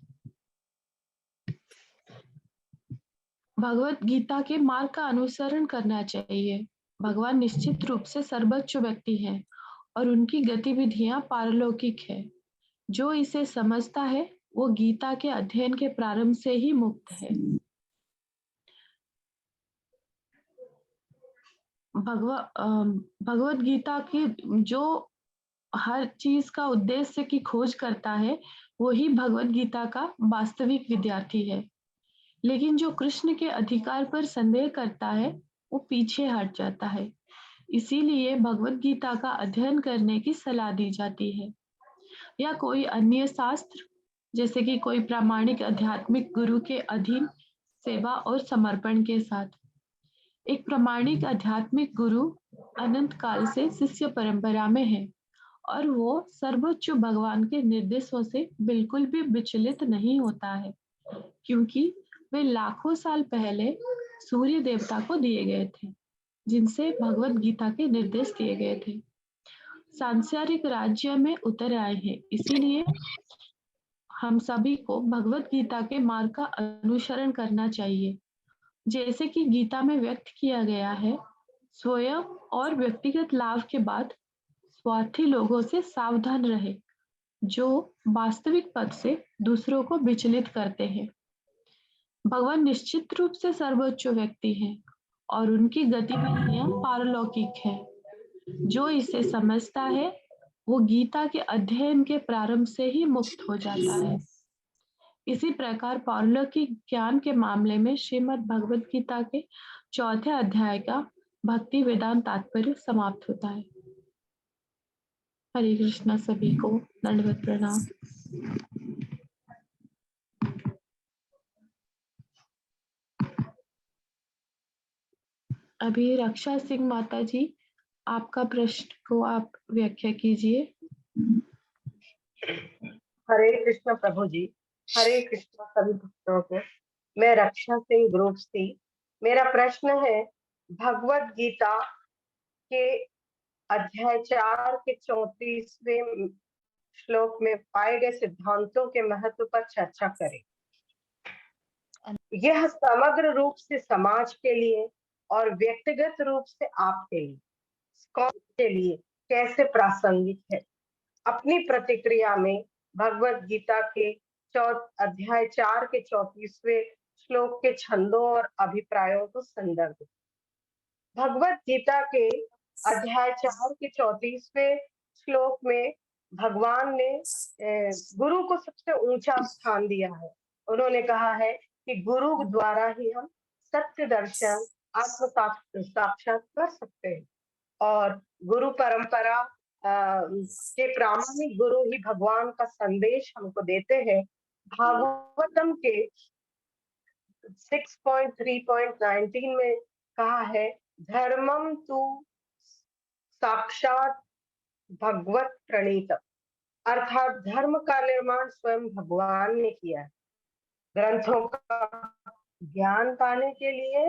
भगवत गीता के मार्ग का अनुसरण करना चाहिए। भगवान निश्चित रूप से सर्वोच्च व्यक्ति है और उनकी गतिविधियां पारलौकिक है। जो इसे समझता है वो गीता के अध्ययन के प्रारंभ से ही मुक्त है। भगवत गीता की जो हर चीज का उद्देश्य की खोज करता है वो ही भगवत गीता का वास्तविक विद्यार्थी है। लेकिन जो कृष्ण के अधिकार पर संदेह करता है वो पीछे हट जाता है। इसीलिए भगवत गीता का अध्ययन करने की सलाह दी जाती है, या कोई अन्य शास्त्र, जैसे कि कोई प्रामाणिक आध्यात्मिक गुरु के अधीन सेवा और समर्पण के साथ। एक प्रामाणिक आध्यात्मिक गुरु अनंत काल से शिष्य परंपरा में है और वो सर्वोच्च भगवान के निर्देशों से बिल्कुल भी विचलित नहीं होता है, क्योंकि वे लाखों साल पहले सूर्य देवता को दिए गए थे, जिनसे भगवत गीता के निर्देश दिए गए थे। सांसारिक राज्य में उतर आए हैं, इसीलिए हम सभी को भगवत गीता के मार्ग का अनुसरण करना चाहिए। जैसे कि गीता में व्यक्त किया गया है, स्वयं और व्यक्तिगत लाभ के बाद स्वार्थी लोगों से सावधान रहे, जो वास्तविक पद से दूसरों को विचलित करते हैं। भगवान निश्चित रूप से सर्वोच्च व्यक्ति हैं और उनकी गतिविधियां पारलौकिक है। जो इसे समझता है वो गीता के अध्ययन के प्रारंभ से ही मुक्त हो जाता है। इसी प्रकार पारलौकिक ज्ञान के मामले में श्रीमद् भगवत गीता के 4थे अध्याय का भक्ति वेदांत तात्पर्य समाप्त होता है। हरे कृष्णा, सभी को दंडवत प्रणाम। अभी रक्षा सिंह माता जी, आपका प्रश्न को आप व्याख्या कीजिए। हरे कृष्ण प्रभु जी, हरे कृष्ण सभी भक्तों को। मैं रक्षा सिंह, ग्रुप सी। मेरा प्रश्न है, भगवत गीता के अध्याय 4 के 34वें श्लोक में पाए गए सिद्धांतों के महत्व पर चर्चा करें। यह समग्र रूप से समाज के लिए और व्यक्तिगत रूप से आपके लिए, कौन के लिए कैसे प्रासंगिक है? अपनी प्रतिक्रिया में भगवत गीता के अध्याय 4 के 34वें श्लोक के छंदों और अभिप्रायों को संदर्भ। भगवत गीता के अध्याय 4 के 34वें श्लोक में भगवान ने गुरु को सबसे ऊंचा स्थान दिया है। उन्होंने कहा है कि गुरु द्वारा ही हम सत्य दर्शन, आत्म साक्षात कर सकते हैं, और गुरु परंपरा के प्रामाणिक गुरु ही भगवान का संदेश हमको देते हैं। भागवतम के 6.3.19 में कहा है, धर्मम तु साक्षात भगवत प्रणीत, अर्थात धर्म का निर्माण स्वयं भगवान ने किया है। ग्रंथों का ज्ञान पाने के लिए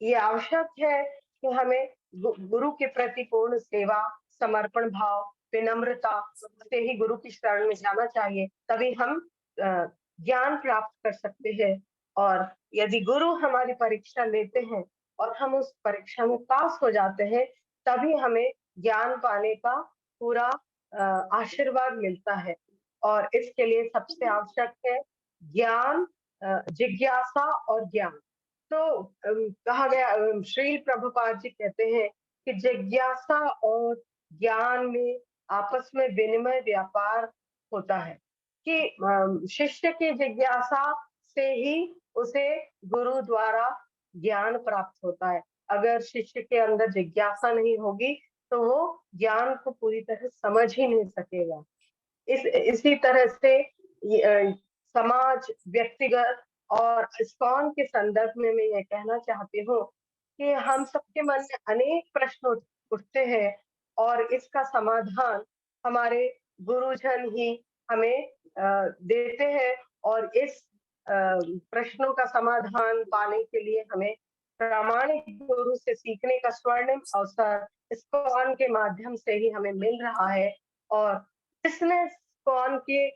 ये आवश्यक है कि हमें गुरु के प्रति पूर्ण सेवा, समर्पण भाव, विनम्रता से ही गुरु की शरण में जाना चाहिए। तभी हम ज्ञान प्राप्त कर सकते हैं। और यदि गुरु हमारी परीक्षा लेते हैं और हम उस परीक्षा में पास हो जाते हैं, तभी हमें ज्ञान पाने का पूरा आशीर्वाद मिलता है। और इसके लिए सबसे आवश्यक है ज्ञान, जिज्ञासा और ज्ञान। तो कहा गया, श्रील प्रभुपाद जी कहते हैं कि जिज्ञासा और ज्ञान में आपस में विनिमय व्यापार होता है, कि शिष्य की जिज्ञासा से ही उसे गुरु द्वारा ज्ञान प्राप्त होता है। अगर शिष्य के अंदर जिज्ञासा नहीं होगी तो वो ज्ञान को पूरी तरह समझ ही नहीं सकेगा। इसी तरह से समाज, व्यक्तिगत और इस्कॉन के संदर्भ में मैं ये कहना चाहती हूँ कि हम सबके मन में अनेक प्रश्न उठते हैं और इसका समाधान हमारे गुरुजन ही हमें देते हैं। और इस प्रश्नों का समाधान पाने के लिए हमें प्रामाणिक गुरु से सीखने का स्वर्णिम अवसर इस्कॉन के माध्यम से ही हमें मिल रहा है। और जिसने इस्कॉन के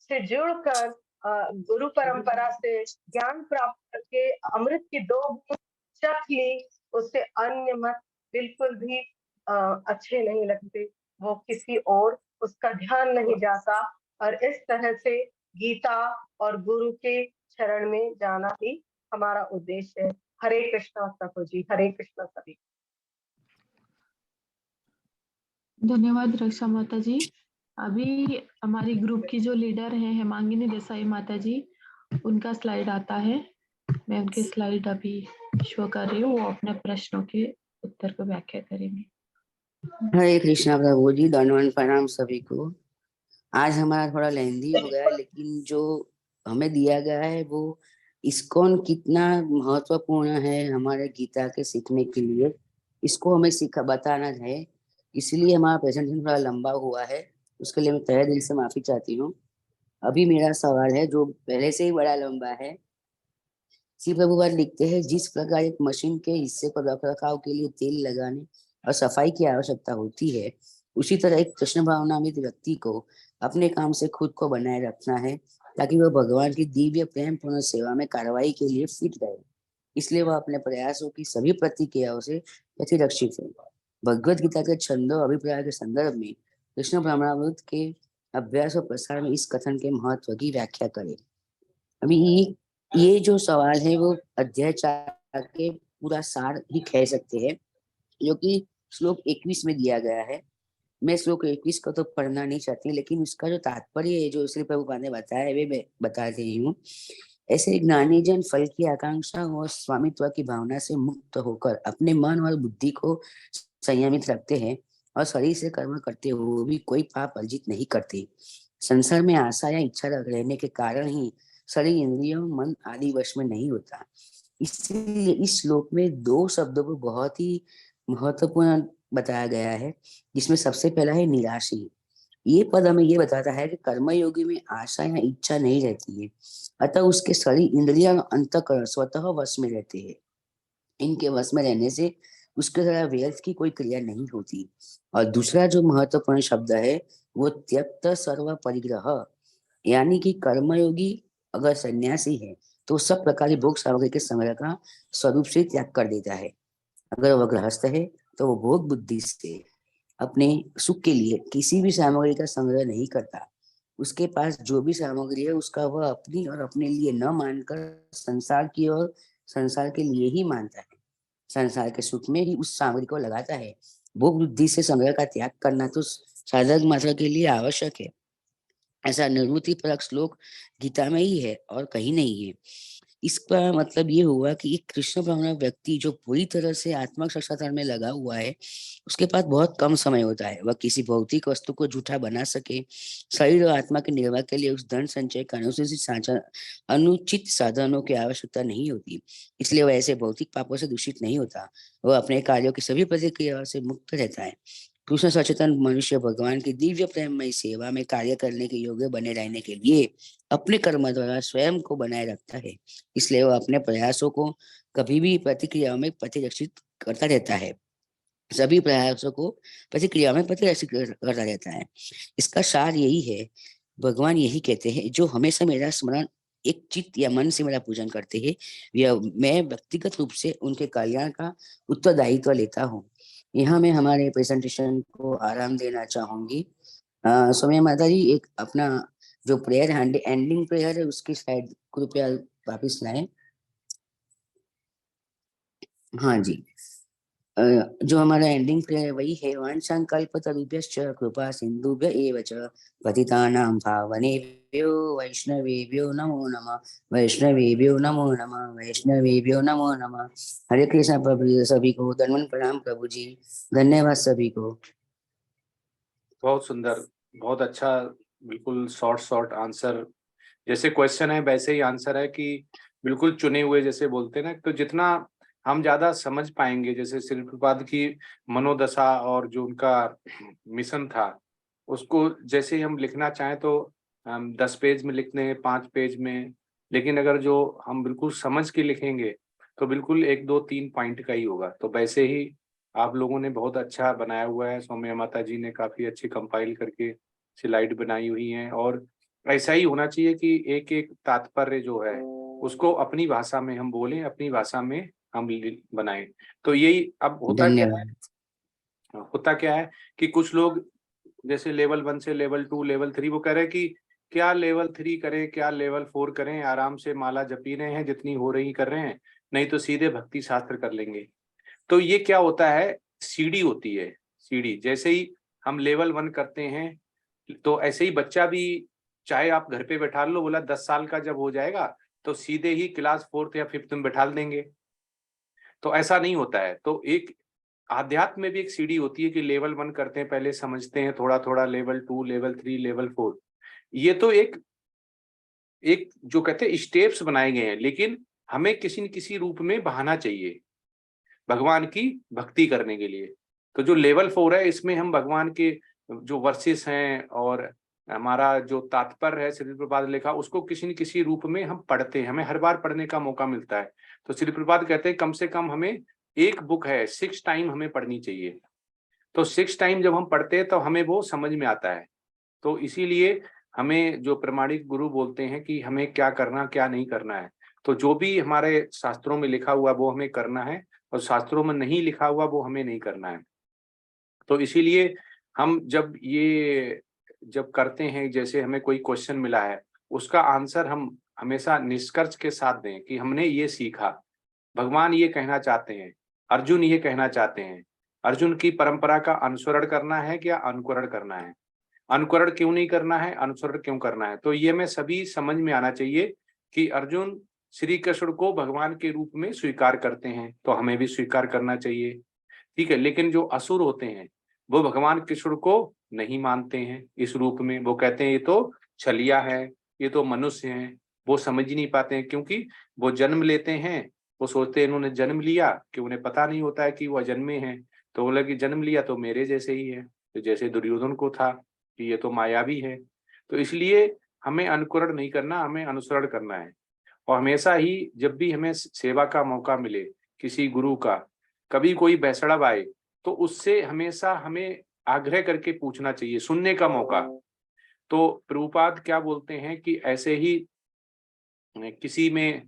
से जुड़कर गुरु परंपरा से ज्ञान प्राप्त करके अमृत की 2 बूंद चख ली, उससे अन्य मत बिल्कुल भी अच्छे नहीं लगते, वो किसी और उसका ध्यान नहीं जाता। और इस तरह से गीता और गुरु के शरण में जाना ही हमारा उद्देश्य है। हरे कृष्णा प्रभु जी, हरे कृष्णा सभी। धन्यवाद रक्षा माता जी। अभी हमारी ग्रुप की जो लीडर है हेमांगिनी देसाई माता जी, उनका स्लाइड आता है। मैं उनके स्लाइड अभी शो कर रही हूँ, वो अपने प्रश्नों के उत्तर को व्याख्या करेंगे। हरे कृष्णा प्रभु जी, दंडवत प्रणाम सभी को। आज हमारा थोड़ा लेंदी हो गया, लेकिन जो हमें दिया गया है वो इस्कॉन कितना महत्वपूर्ण है हमारे गीता के सीखने के लिए, इसको हमें बताना है। इसलिए हमारा प्रेजेंटेशन थोड़ा लंबा हुआ है, उसके लिए मैं तहे दिल से माफी चाहती हूँ। अभी मेरा सवाल है जो पहले से ही बड़ा लंबा है। श्री प्रभुपाद लिखते हैं, जिस प्रकार एक मशीन के हिस्से को रखरखाव के लिए तेल लगाने और सफाई की आवश्यकता होती है, उसी तरह एक कृष्ण भावनावित व्यक्ति को अपने काम से खुद को बनाए रखना है ताकि वह भगवान की दिव्य प्रेम पूर्ण सेवा में कार्रवाई के लिए फिट रहे। इसलिए वह अपने प्रयासों की सभी प्रतिक्रियाओं से प्रतिरक्षित है। भगवद गीता के छंदों अभिप्राय के संदर्भ में कृष्ण ब्रह्मामृत के अभ्यास और प्रसार में इस कथन के महत्व की व्याख्या करें। अभी ये जो सवाल है वो अध्याय 4 के पूरा सार ही कह सकते हैं, जो कि श्लोक 21 में दिया गया है। मैं श्लोक 21 को तो पढ़ना नहीं चाहती, लेकिन उसका जो तात्पर्य है जो श्री प्रभुपाद ने बताया है वे मैं बता रही हूँ। ऐसे ज्ञानी जन फल की आकांक्षा और स्वामित्व की भावना से मुक्त होकर अपने मन और बुद्धि को संयमित रखते हैं और शरीर से कर्म करते हुए भी कोई पाप अर्जित नहीं करते। संसार में आशा या इच्छा रहने के कारण ही शरीर, इंद्रियों, मन आदि वश में नहीं होता। इसलिए इस श्लोक में 2 शब्दों को बहुत ही महत्वपूर्ण बताया गया है, जिसमें सबसे पहला है निराशी। ये पद हमें ये बताता है कि कर्मयोगी में आशा या इच्छा नहीं रहती है, अतः उसके शरीर, इंद्रिया, अंतःकरण स्वतः वश में रहते हैं। इनके वश में रहने से उसके द्वारा व्यर्थ की कोई क्रिया नहीं होती। और दूसरा जो महत्वपूर्ण शब्द है वो त्यक्त सर्व परिग्रह, यानी कि कर्मयोगी अगर सन्यासी है तो सब प्रकार की भोग सामग्री के संग्रह का स्वरूप से त्याग कर देता है। अगर वह गृहस्थ है तो वो भोग बुद्धि से अपने सुख के लिए किसी भी सामग्री का संग्रह नहीं करता। उसके पास जो भी सामग्री है उसका वह अपनी और अपने लिए न मानकर संसार की और संसार के लिए ही मानता है। संसार के सुख में ही उस सामग्री को लगाता है। भोग बुद्धि से संग्रह का त्याग करना तो साधक मात्र के लिए आवश्यक है। ऐसा निवृत्ति परक श्लोक गीता में ही है और कहीं नहीं है। इसका मतलब ये हुआ कि एक कृष्ण भावना व्यक्ति जो पूरी तरह से आत्मक साक्षात्कार में लगा हुआ है, उसके पास बहुत कम समय होता है। वह किसी भौतिक वस्तु को झूठा बना सके। शरीर और आत्मा के निर्वाह के लिए उस धन संचय का अनुचित साधनों की आवश्यकता नहीं होती। इसलिए वह ऐसे भौतिक पापों से दूषित नहीं होता। वह अपने कार्यों की सभी प्रतिक्रियाओं से मुक्त रहता है। कृष्ण सचेतन मनुष्य भगवान की दिव्य प्रेममय सेवा में कार्य करने के योग्य बने रहने के लिए अपने कर्म द्वारा स्वयं को बनाए रखता है। इसलिए वह अपने प्रयासों को कभी भी प्रतिक्रियाओं में प्रतिरक्षित करता रहता है। सभी प्रयासों को प्रतिक्रिया में प्रतिरक्षित करता रहता है। इसका सार यही है, भगवान यही कहते हैं, जो हमेशा मेरा स्मरण एक चित्त या मन से मेरा पूजन करते हैं, मैं व्यक्तिगत रूप से उनके कल्याण का उत्तरदायित्व लेता हूँ। यहाँ मैं हमारे प्रेजेंटेशन को आराम देना चाहूंगी। सौम्या माता जी, एक अपना जो प्रेयर एंडिंग प्रेयर है उसकी स्लाइड कृपया वापिस लाएं। हाँ जी, जो हमारा एंडिंग प्रेयर है वही है, वाञ्छाकल्पतरुभ्यश्च कृपा सिन्धुभ्य एव च पतितानां पावनेभ्यो वैष्णवेभ्यो नमो नमः, वैष्णवेभ्यो नमो नमः, वैष्णवेभ्यो नमो नमः। हरे कृष्ण प्रभु, सभी को दंडवत प्रणाम प्रभु जी, धन्यवाद सभी को। बहुत सुंदर, बहुत अच्छा, बिल्कुल शॉर्ट आंसर। जैसे क्वेश्चन है वैसे ही आंसर है कि बिल्कुल चुने हुए, जैसे बोलते हैं ना, तो जितना हम ज्यादा समझ पाएंगे, जैसे श्री प्रभुपाद की मनोदशा और जो उनका मिशन था उसको जैसे ही हम लिखना चाहें तो हम 10 पेज में लिखते हैं, 5 पेज में, लेकिन अगर जो हम बिल्कुल समझ के लिखेंगे तो बिल्कुल 1, 2, 3 पॉइंट का ही होगा। तो वैसे ही आप लोगों ने बहुत अच्छा बनाया हुआ है। सौम्या माता जी ने काफी अच्छी कंपाइल करके स्लाइड बनाई हुई है, और ऐसा ही होना चाहिए कि एक एक तात्पर्य जो है उसको अपनी भाषा में हम बोलें, अपनी भाषा में हम बनाएं। तो यही अब होता क्या है कि कुछ लोग जैसे लेवल 1 से लेवल 2, लेवल 3 वो कह रहे हैं कि क्या लेवल 3 करें, क्या लेवल 4 करें, आराम से माला जपी रहे हैं, जितनी हो रही कर रहे हैं, नहीं तो सीधे भक्ति शास्त्र कर लेंगे। तो ये क्या होता है, सीढ़ी होती है। सीढ़ी जैसे ही हम लेवल 1 करते हैं तो ऐसे ही बच्चा भी, चाहे आप घर पे बैठा लो, बोला 10 साल का जब हो जाएगा तो सीधे ही क्लास 4th या 5th में बैठा देंगे। तो ऐसा नहीं होता है। तो एक आध्यात्म में भी एक सीढ़ी होती है कि लेवल 1 करते हैं, पहले समझते हैं थोड़ा थोड़ा, लेवल 2, लेवल 3, लेवल 4। ये तो एक जो कहते हैं स्टेप्स बनाए गए हैं, लेकिन हमें किसी न किसी रूप में बहाना चाहिए भगवान की भक्ति करने के लिए। तो जो लेवल 4 है इसमें हम भगवान के जो वर्सेस हैं और हमारा जो तात्पर्य है श्री प्रभुपाद लिखा, उसको किसी न किसी रूप में हम पढ़ते हैं, हमें हर बार पढ़ने का मौका मिलता है। तो श्री प्रभुपाद कहते हैं कम से कम हमें एक बुक है 6 टाइम हमें पढ़नी चाहिए। तो 6 टाइम जब हम पढ़ते हैं तो हमें वो समझ में आता है। तो इसीलिए हमें जो प्रामाणिक गुरु बोलते हैं कि हमें क्या करना क्या नहीं करना है, तो जो भी हमारे शास्त्रों में लिखा हुआ वो हमें करना है, और शास्त्रों में नहीं लिखा हुआ वो हमें नहीं करना है। तो इसीलिए हम जब करते हैं, जैसे हमें कोई क्वेश्चन मिला है, उसका आंसर हम हमेशा निष्कर्ष के साथ दें कि हमने ये सीखा, भगवान ये कहना चाहते हैं, अर्जुन ये कहना चाहते हैं। अर्जुन की परंपरा का अनुसरण करना है क्या अनुकरण करना है, अनुकरण क्यों नहीं करना है, अनुसरण क्यों करना है। तो ये हमें सभी समझ में आना चाहिए कि अर्जुन श्री कृष्ण को भगवान के रूप में स्वीकार करते हैं, तो हमें भी स्वीकार करना चाहिए, ठीक है। लेकिन जो असुर होते हैं वो भगवान कृष्ण को नहीं मानते हैं इस रूप में, वो कहते हैं ये तो छलिया है, ये तो मनुष्य हैं। वो समझ ही नहीं पाते हैं, क्योंकि वो जन्म लेते हैं, वो सोचते हैं इन्होंने जन्म लिया, कि उन्हें पता नहीं होता है कि वो अजन्मे हैं। तो बोला कि जन्म लिया तो मेरे जैसे ही है, तो जैसे दुर्योधन को था कि ये तो मायावी है। तो इसलिए हमें अनुकरण नहीं करना, हमें अनुसरण करना है। और हमेशा ही जब भी हमें सेवा का मौका मिले किसी गुरु का, कभी कोई बैसड़ब आए, तो उससे हमेशा हमें आग्रह करके पूछना चाहिए, सुनने का मौका। तो प्रभुपाद क्या बोलते हैं कि ऐसे ही किसी में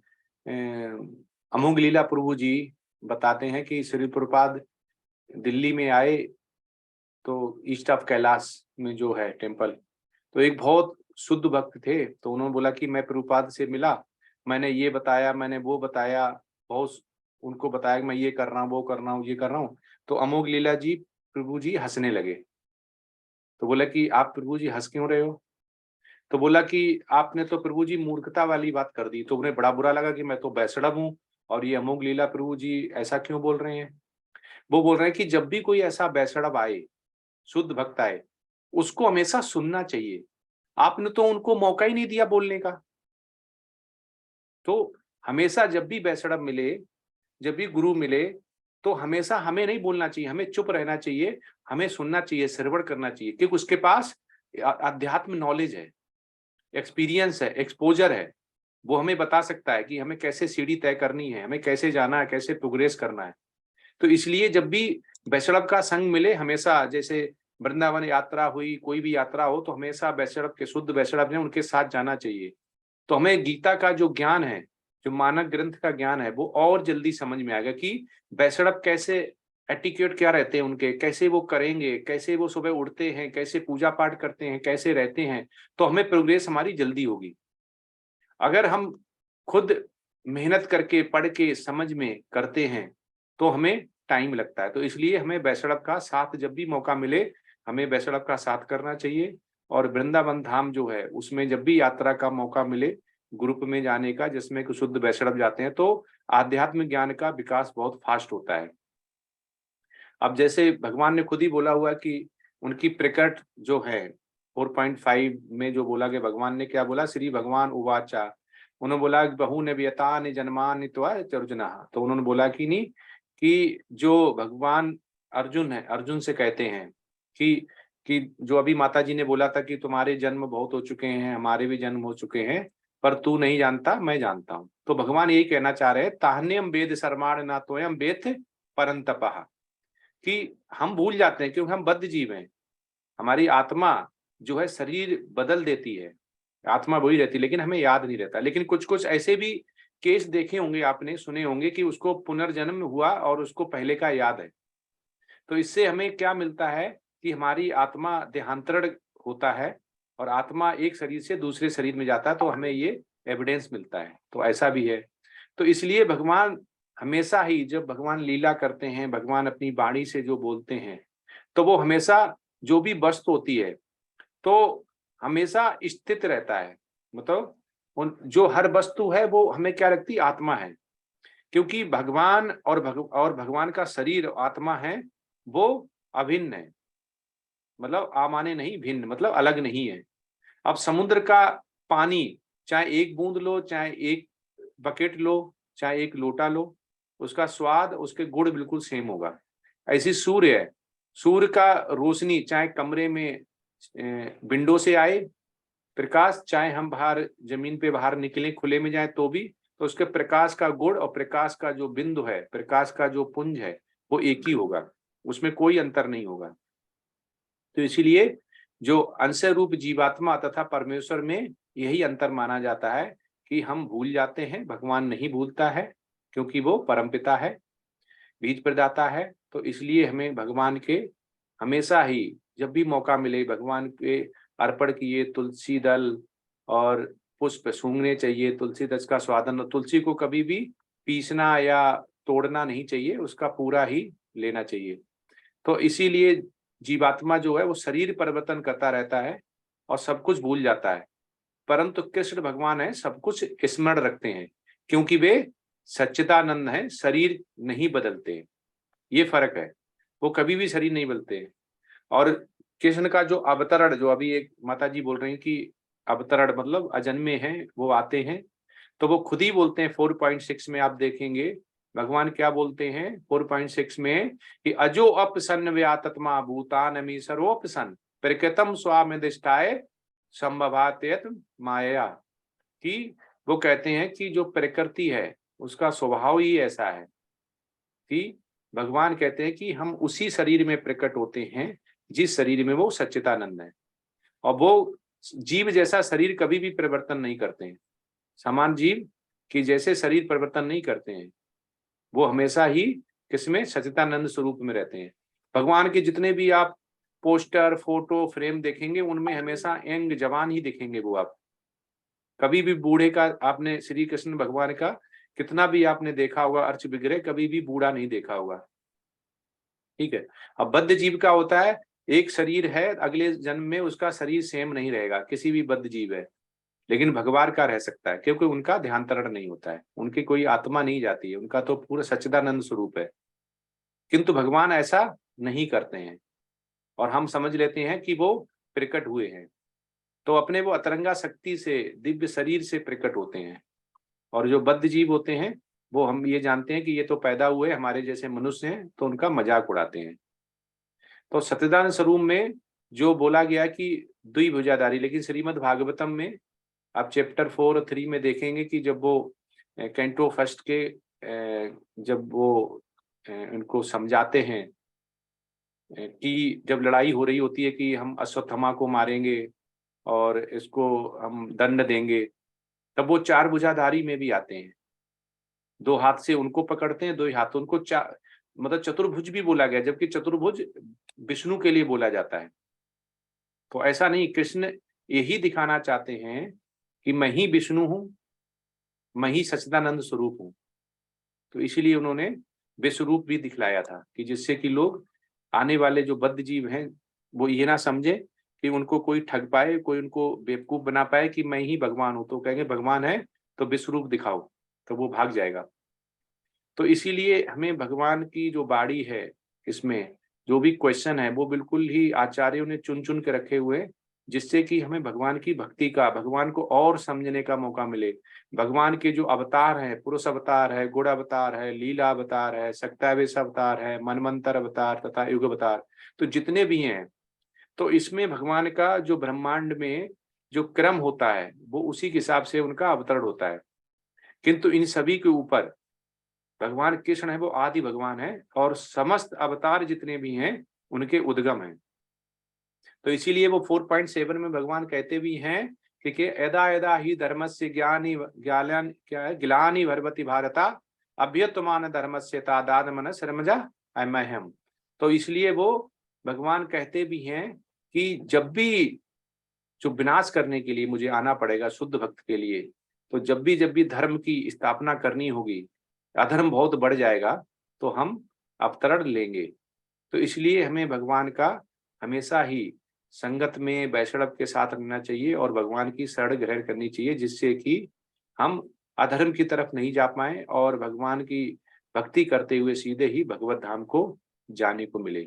अमोघ लीला प्रभु जी बताते हैं कि श्री प्रभुपाद दिल्ली में आए, तो ईस्ट ऑफ कैलाश में जो है टेम्पल, तो एक बहुत शुद्ध भक्त थे। तो उन्होंने बोला कि मैं प्रभुपाद से मिला, मैंने ये बताया, मैंने वो बताया, बहुत उनको बताया कि मैं ये कर रहा हूँ, वो कर रहा हूँ, ये कर रहा हूँ। तो अमोघ लीला जी प्रभु जी हंसने लगे। तो बोला कि आप प्रभु जी हंस क्यों रहे हो? तो बोला कि आपने तो प्रभु जी मूर्खता वाली बात कर दी। तो उन्हें बड़ा बुरा लगा कि मैं तो बैसड़ब हूँ और ये अमोघ लीला प्रभु जी ऐसा क्यों बोल रहे हैं। वो बोल रहे हैं कि जब भी कोई ऐसा बैसड़ब आए, शुद्ध भक्त आए, उसको हमेशा सुनना चाहिए। आपने तो उनको मौका ही नहीं दिया बोलने का। तो हमेशा जब भी बैसड़ब मिले, जब भी गुरु मिले, तो हमेशा हमें नहीं बोलना चाहिए, हमें चुप रहना चाहिए, हमें सुनना चाहिए, श्रवण करना चाहिए, क्योंकि उसके पास अध्यात्म नॉलेज है, एक्सपीरियंस है, एक्सपोजर है। वो हमें बता सकता है कि हमें कैसे सीढ़ी तय करनी है, हमें कैसे जाना है, कैसे प्रोग्रेस करना है। तो इसलिए जब भी बैसड़ब का संग मिले, हमेशा जैसे वृंदावन यात्रा हुई, कोई भी यात्रा हो, तो हमेशा बैसड़ब के, शुद्ध बैसड़ब ने उनके साथ जाना चाहिए। तो हमें गीता का जो ज्ञान है, जो मानक ग्रंथ का ज्ञान है, वो और जल्दी समझ में आएगा कि बैसड़ब कैसे, एटिक्यूट क्या रहते हैं उनके, कैसे वो करेंगे, कैसे वो सुबह उठते हैं, कैसे पूजा पाठ करते हैं, कैसे रहते हैं। तो हमें प्रोग्रेस हमारी जल्दी होगी। अगर हम खुद मेहनत करके, पढ़ के, समझ में करते हैं, तो हमें टाइम लगता है। तो इसलिए हमें बैसड़ब का साथ जब भी मौका मिले, हमें बैसड़ब का साथ करना चाहिए। और वृंदावन धाम जो है, उसमें जब भी यात्रा का मौका मिले ग्रुप में जाने का, जिसमें कुछ शुद्ध बैसड़ब जाते हैं, तो आध्यात्मिक ज्ञान का विकास बहुत फास्ट होता है। अब जैसे भगवान ने खुद ही बोला हुआ कि उनकी प्रकट जो है 4.5 में जो बोला कि भगवान ने क्या बोला, श्री भगवान उवाचा, उन्होंने बोला बहु ने व्यतान जन्मान अर्जुना। तो उन्होंने बोला कि नहीं, कि जो भगवान अर्जुन है, अर्जुन से कहते हैं कि जो अभी माता जी ने बोला था कि तुम्हारे जन्म बहुत हो चुके हैं, हमारे भी जन्म हो चुके हैं, पर तू नहीं जानता, मैं जानता हूँ। तो भगवान यही कहना चाह रहे हैं, ताहन्यम वेद सर्माण ना तोयम वेद परंतपः, कि हम भूल जाते हैं क्योंकि हम बद्ध जीव हैं। हमारी आत्मा जो है शरीर बदल देती है, आत्मा वही रहती है, लेकिन हमें याद नहीं रहता। लेकिन कुछ कुछ ऐसे भी केस देखे होंगे, आपने सुने होंगे कि उसको पुनर्जन्म हुआ और उसको पहले का याद है। तो इससे हमें क्या मिलता है कि हमारी आत्मा देहांतरण होता है और आत्मा एक शरीर से दूसरे शरीर में जाता है, तो हमें ये एविडेंस मिलता है। तो ऐसा भी है। तो इसलिए भगवान हमेशा ही, जब भगवान लीला करते हैं, भगवान अपनी वाणी से जो बोलते हैं, तो वो हमेशा जो भी वस्तु होती है तो हमेशा स्थित रहता है। मतलब जो हर वस्तु है वो हमें क्या लगती है, आत्मा है। क्योंकि भगवान और भगवान का शरीर आत्मा है, वो अभिन्न है। मतलब आमाने नहीं, भिन्न मतलब अलग नहीं है। अब समुद्र का पानी, चाहे एक बूंद लो, चाहे एक बकेट लो, चाहे एक लोटा लो, उसका स्वाद, उसके गुण बिल्कुल सेम होगा। ऐसी सूर्य है, सूर्य का रोशनी चाहे कमरे में विंडो से आए प्रकाश, चाहे हम बाहर जमीन पे बाहर निकले खुले में जाए तो भी, तो उसके प्रकाश का गुण और प्रकाश का जो बिंदु है, प्रकाश का जो पुंज है, वो एक ही होगा, उसमें कोई अंतर नहीं होगा। तो इसीलिए जो अंश रूप जीवात्मा तथा परमेश्वर में यही अंतर माना जाता है कि हम भूल जाते हैं, भगवान नहीं भूलता है क्योंकि वो परमपिता है, बीज प्रदाता है। तो इसलिए हमें भगवान के हमेशा ही जब भी मौका मिले भगवान के अर्पण किए तुलसी दल और पुष्प सूंघने चाहिए, तुलसी दल का स्वादन। और तुलसी को कभी भी पीसना या तोड़ना नहीं चाहिए, उसका पूरा ही लेना चाहिए। तो इसीलिए जीवात्मा जो है वो शरीर परिवर्तन करता रहता है और सब कुछ भूल जाता है, परंतु कृष्ण भगवान है सब कुछ स्मरण रखते हैं क्योंकि वे सच्चिदानंद है, शरीर नहीं बदलते। ये फर्क है, वो कभी भी शरीर नहीं बदलते हैं। और कृष्ण का जो अवतरण, जो अभी एक माता जी बोल रही हैं कि अवतरण मतलब अजन्मे हैं, वो आते हैं, तो वो खुद ही बोलते हैं 4.6 में आप देखेंगे भगवान क्या बोलते हैं 4.6 में कि अजो अपसन्न व्यातत्मा भूतानमी सर्वोपसन प्रकृतम स्वामिदिष्टाय संभवात्यत माया। कि वो कहते हैं कि जो प्रकृति है उसका स्वभाव ही ऐसा है कि भगवान कहते हैं कि हम उसी शरीर में प्रकट होते हैं जिस शरीर में वो सच्चिदानंद है, और वो जीव जैसा शरीर कभी भी परिवर्तन नहीं करते हैं। समान जीव कि जैसे शरीर परिवर्तन नहीं करते हैं, वो हमेशा ही किसमें सच्चिदानंद स्वरूप में रहते हैं। भगवान के जितने भी आप पोस्टर फोटो फ्रेम देखेंगे उनमें हमेशा यंग जवान ही दिखेंगे वो। आप कभी भी बूढ़े का आपने श्री कृष्ण भगवान का कितना भी आपने देखा होगा अर्च विग्रह, कभी भी बूढ़ा नहीं देखा होगा। ठीक है। अब बद्ध जीव का होता है एक शरीर है, अगले जन्म में उसका शरीर सेम नहीं रहेगा, किसी भी बद्ध जीव है, लेकिन भगवान का रह सकता है क्योंकि उनका ध्यानांतरण नहीं होता है, उनकी कोई आत्मा नहीं जाती है, उनका तो पूरा सच्चिदानंद स्वरूप है। किंतु भगवान ऐसा नहीं करते हैं और हम समझ लेते हैं कि वो प्रकट हुए हैं, तो अपने वो अतरंगा शक्ति से दिव्य शरीर से प्रकट होते हैं। और जो बद्ध जीव होते हैं वो हम ये जानते हैं कि ये तो पैदा हुए हमारे जैसे मनुष्य हैं, तो उनका मजाक उड़ाते हैं। तो सच्चिदानंद स्वरूप में जो बोला गया कि द्विभुजाधारी, लेकिन श्रीमद् भागवतम में आप चैप्टर 4 और 3 में देखेंगे कि जब वो कैंटो फर्स्ट के जब वो उनको समझाते हैं कि जब लड़ाई हो रही होती है कि हम अश्वत्थामा को मारेंगे और इसको हम दंड देंगे, तब वो 4 भुजाधारी में भी आते हैं, 2 हाथ से उनको पकड़ते हैं, 2 हाथ उनको मतलब चतुर्भुज भी बोला गया, जबकि चतुर्भुज विष्णु के लिए बोला जाता है। तो ऐसा नहीं, कृष्ण यही दिखाना चाहते हैं कि मैं ही विष्णु हूं, मैं ही सच्चिदानंद स्वरूप हूं। तो इसीलिए उन्होंने विश्वरूप भी दिखलाया था कि जिससे कि लोग आने वाले जो बद्ध जीव हैं वो ये ना समझे कि उनको कोई ठग पाए, कोई उनको बेवकूफ बना पाए कि मैं ही भगवान हूं। तो कहेंगे भगवान है तो विश्वरूप दिखाओ, तो वो भाग जाएगा। तो इसीलिए हमें भगवान की जो बाड़ी है, इसमें जो भी क्वेश्चन है वो बिल्कुल ही आचार्यों ने चुन चुन के रखे हुए, जिससे कि हमें भगवान की भक्ति का, भगवान को और समझने का मौका मिले। भगवान के जो अवतार हैं, पुरुष अवतार है, गुण अवतार है, लीला अवतार है, शक्तावेश अवतार है, मनमंत्र अवतार तथा युग अवतार, तो जितने भी हैं, तो इसमें भगवान का जो ब्रह्मांड में जो क्रम होता है वो उसी के हिसाब से उनका अवतरण होता है। किंतु इन सभी के ऊपर भगवान कृष्ण है वो आदि भगवान है और समस्त अवतार जितने भी हैं उनके उद्गम हैं। तो इसीलिए वो 4.7 में भगवान कहते भी हैं कि यदा यदा ही धर्मस्य ग्लानि भर्वति भारता अभ्युत्थान धर्मस्य तादात्म्यः सर्वदा अमह्यम्। तो इसलिए वो भगवान कहते भी हैं कि जब भी जो विनाश करने के लिए मुझे आना पड़ेगा शुद्ध भक्त के लिए, तो जब भी धर्म की स्थापना करनी होगी, अधर्म बहुत बढ़ जाएगा, तो हम अवतरण लेंगे। तो इसलिए हमें भगवान का हमेशा ही संगत में वैष्णव के साथ रहना चाहिए और भगवान की शरण ग्रहण करनी चाहिए, जिससे कि हम अधर्म की तरफ नहीं जा पाए और भगवान की भक्ति करते हुए सीधे ही भगवत धाम को जाने को मिले।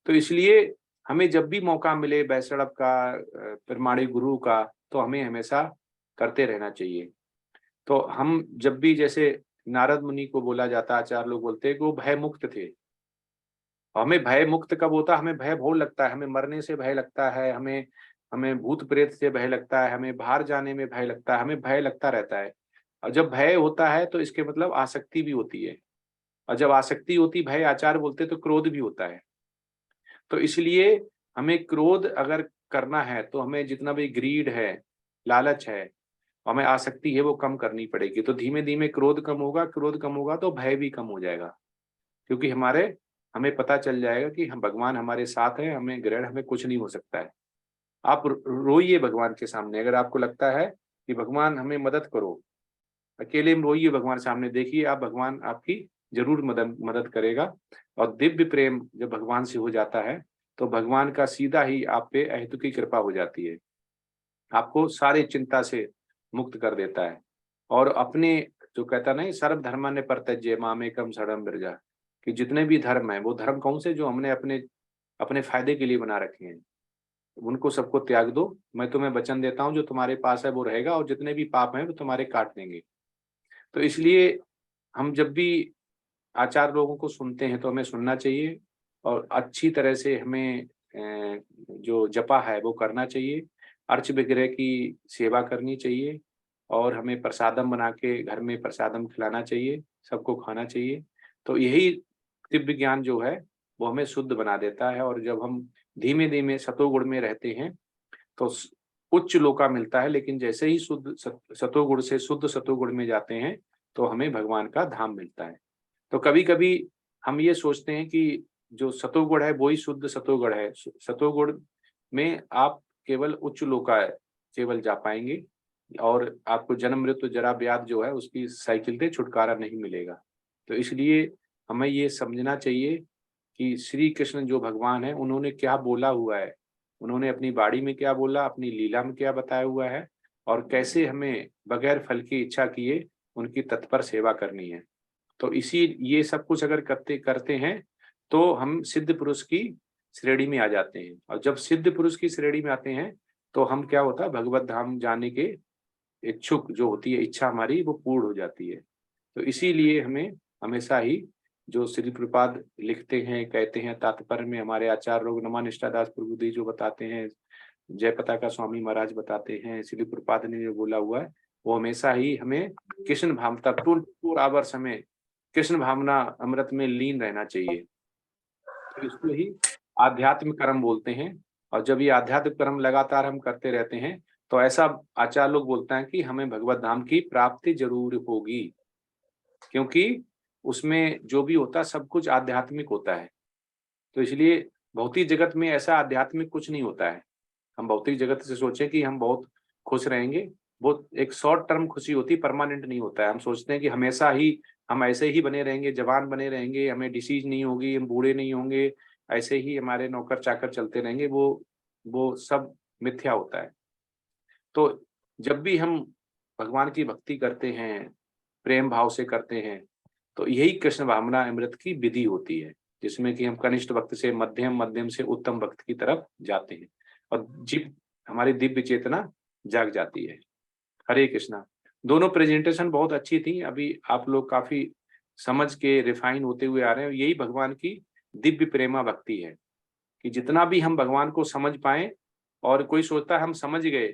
तो इसलिए हमें जब भी मौका मिले वैष्णव का, प्रमाणिक गुरु का, तो हमें हमेशा करते रहना चाहिए। तो हम जब भी, जैसे नारद मुनि को बोला जाता, आचार्य लोग बोलते हैं कि वो भय मुक्त थे। हमें भय मुक्त कब होता है? हमें भय बहुत लगता है, हमें मरने से भय लगता है, हमें भूत प्रेत से भय लगता है, हमें बाहर जाने में भय लगता है, हमें भय लगता रहता है। और जब भय होता है तो इसके मतलब आसक्ति भी होती है, और जब आसक्ति होती, भय आचार्य बोलते, तो क्रोध भी होता है। तो इसलिए हमें क्रोध अगर करना है तो हमें जितना भी ग्रीड है, लालच है, हमें आसक्ति है, वो कम करनी पड़ेगी। तो धीमे धीमे क्रोध कम होगा, क्रोध कम होगा तो भय भी कम हो जाएगा, क्योंकि हमें पता चल जाएगा कि हम भगवान हमारे साथ हैं, हमें ग्रहण हमें कुछ नहीं हो सकता है। आप रोइए भगवान के सामने, अगर आपको लगता है कि भगवान हमें मदद करो, अकेले में रोइए भगवान सामने, देखिए आप भगवान आपकी जरूर मदद करेगा। और दिव्य प्रेम जब भगवान से हो जाता है तो भगवान का सीधा ही आप पे अहेतुकी कृपा हो जाती है, आपको सारी चिंता से मुक्त कर देता है। और अपने जो कहता नहीं, सर्व धर्मान्य परित्यज्य मामेकम शरणं व्रज, कि जितने भी धर्म है, वो धर्म कौन से जो हमने अपने फायदे के लिए बना रखे हैं, उनको सबको त्याग दो। मैं तुम्हें वचन देता हूँ जो तुम्हारे पास है वो रहेगा, और जितने भी पाप हैं वो तुम्हारे काट देंगे। तो इसलिए हम जब भी आचार्य लोगों को सुनते हैं तो हमें सुनना चाहिए, और अच्छी तरह से हमें जो जपा है वो करना चाहिए, अर्च विग्रह की सेवा करनी चाहिए, और हमें प्रसादम बना के घर में प्रसादम खिलाना चाहिए, सबको खाना चाहिए। तो यही दिव्य ज्ञान जो है वो हमें शुद्ध बना देता है। और जब हम धीमे धीमे सतोगुण में रहते हैं तो उच्च लोका मिलता है, लेकिन जैसे ही शुद्ध सतोगुण से शुद्ध सतोगुण में जाते हैं तो हमें भगवान का धाम मिलता है। तो कभी कभी हम ये सोचते हैं कि जो सतोगुण है वही शुद्ध सतोगुण है, सतोगुण में आप केवल उच्च लोका केवल जा पाएंगे, और आपको जन्म मृत्यु जरा व्याध जो है उसकी साइकिल से छुटकारा नहीं मिलेगा। तो इसलिए हमें ये समझना चाहिए कि श्री कृष्ण जो भगवान है उन्होंने क्या बोला हुआ है, उन्होंने अपनी बाणी में क्या बोला, अपनी लीला में क्या बताया हुआ है, और कैसे हमें बगैर फल की इच्छा किए उनकी तत्पर सेवा करनी है। तो ये सब कुछ अगर करते हैं तो हम सिद्ध पुरुष की श्रेणी में आ जाते हैं। और जब सिद्ध पुरुष की श्रेणी में आते हैं तो हम क्या होता है, भगवत धाम जाने के इच्छुक जो होती है इच्छा हमारी वो पूर्ण हो जाती है। तो इसीलिए हमें हमेशा ही जो श्री प्रभुपाद लिखते हैं, कहते हैं, तात्पर्य में हमारे आचार्य लोग नमा निष्ठादास प्रभुदेव जो बताते हैं, जय पताका स्वामी महाराज बताते हैं, श्री प्रभुपाद ने जो बोला हुआ है वो हमेशा ही हमें कृष्ण भावना 24 आवर्स हमें कृष्ण भावना अमृत में लीन रहना चाहिए। तो इसको ही आध्यात्मिक कर्म बोलते हैं। और जब ये आध्यात्मिक कर्म लगातार हम करते रहते हैं तो ऐसा आचार्य लोग बोलते हैं कि हमें भगवत धाम की प्राप्ति जरूर होगी, क्योंकि उसमें जो भी होता है सब कुछ आध्यात्मिक होता है। तो इसलिए भौतिक जगत में ऐसा आध्यात्मिक कुछ नहीं होता है। हम भौतिक जगत से सोचें कि हम बहुत खुश रहेंगे, वो एक शॉर्ट टर्म खुशी होती है, परमानेंट नहीं होता है। हम सोचते हैं कि हमेशा ही हम ऐसे ही बने रहेंगे, जवान बने रहेंगे, हमें डिसीज नहीं होगी, हम बूढ़े नहीं होंगे, ऐसे ही हमारे नौकर चाकर चलते रहेंगे, वो सब मिथ्या होता है। तो जब भी हम भगवान की भक्ति करते हैं, प्रेम भाव से करते हैं, तो यही कृष्ण भावना अमृत की विधि होती है, जिसमें कि हम कनिष्ठ भक्त से मध्यम से उत्तम भक्त की तरफ जाते हैं और हमारी दिव्य चेतना जाग जाती है। हरे कृष्णा। दोनों प्रेजेंटेशन बहुत अच्छी थी, अभी आप लोग काफी समझ के रिफाइन होते हुए आ रहे हैं। यही भगवान की दिव्य प्रेमा भक्ति है कि जितना भी हम भगवान को समझ पाए, और कोई सोचता है हम समझ गए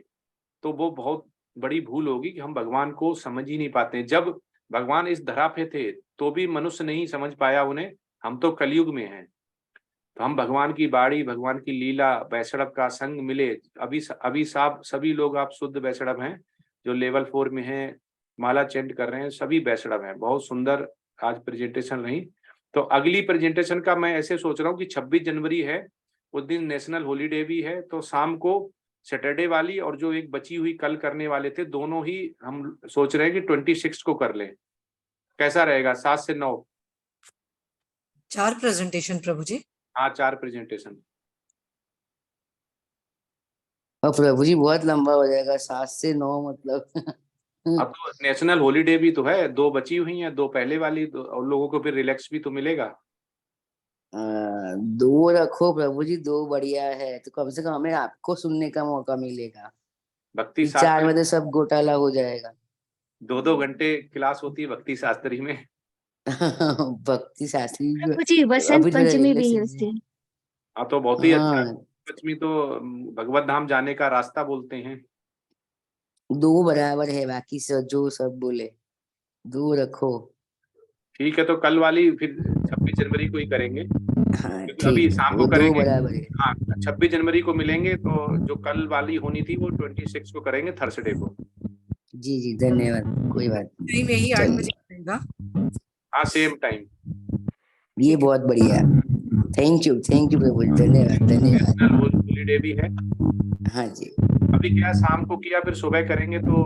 तो वो बहुत बड़ी भूल होगी कि हम भगवान को समझ ही नहीं पाते। जब भगवान इस धरा पे थे तो भी मनुष्य नहीं समझ पाया उन्हें, हम तो कलयुग में हैं। तो हम भगवान की बाणी, भगवान की लीला, वैष्णव का संग मिले। अभी सभी लोग आप शुद्ध वैष्णव हैं, जो लेवल 4 में हैं, माला चेंट कर रहे हैं, सभी वैष्णव हैं। बहुत सुंदर आज प्रेजेंटेशन रही। तो अगली प्रेजेंटेशन का मैं ऐसे सोच रहा हूँ कि 26 जनवरी है, उस दिन नेशनल हॉलीडे भी है, तो शाम को सैटरडे वाली और जो एक बची हुई कल करने वाले थे, दोनों ही हम सोच रहे हैं कि 26 को कर लें। कैसा रहेगा? 7 से 9 4 प्रेजेंटेशन प्रभु जी। हाँ, 4 प्रेजेंटेशन। और प्रभु जी बहुत लंबा हो जाएगा, 7 से 9 मतलब। अब तो नेशनल हॉलीडे भी तो है, 2 बची हुई हैं, 2 पहले वाली, और लोगों को फिर रिलैक्स भी तो मिलेगा। 2 रखो प्रभु जी, 2 बढ़िया है, तो कम से कम हमें आपको सुनने का मौका मिलेगा। भक्ति 4 बजे सब घोटाला हो जाएगा। 2-2 घंटे क्लास होती है भक्ति शास्त्री में। भक्ति शास्त्री प्रभु जी वसंत पंचमी भी है उस दिन। हाँ, तो बहुत ही अच्छा। पंचमी तो भगवत धाम जाने का रास्ता बोलते हैं। 2 बराबर है, बाकी सब जो सब बोले 2 रखो। ठीक है, तो कल वाली फिर 26 जनवरी को ही करेंगे, हाँ क्योंकि ठीक अभी है, शाम वो को दो करेंगे। बराबर है। हाँ 26 जनवरी को मिलेंगे, तो जो कल वाली होनी थी वो 26 को करेंगे, थर्सडे को। जी जी धन्यवाद, कोई बात नहीं। टाइम यही 8 चलिए, बजे रहेगा। हाँ सेम टाइम। ये बहुत बढ़िया, थैंक यू प्रभु, धन्यवाद धन्यवाद। नेशनल हॉलीडे भी है। हाँ जी, अभी क्या शाम को किया फिर सुबह करेंगे तो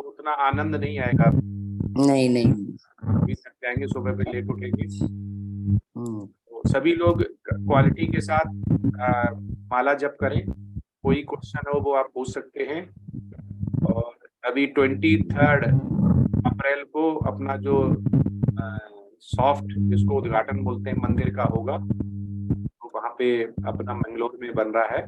उतना आनंद नहीं आएगा। नहीं नहीं, अभी थक जाएंगे, सुबह भी लेट उठेंगे। तो सभी लोग क्वालिटी के साथ माला जप करें। कोई क्वेश्चन हो वो आप पूछ सकते हैं। और अभी 23 अप्रैल को अपना जो सॉफ्ट, जिसको उद्घाटन बोलते हैं, मंदिर का होगा, तो वहाँ पे अपना मंगलोर में बन रहा है।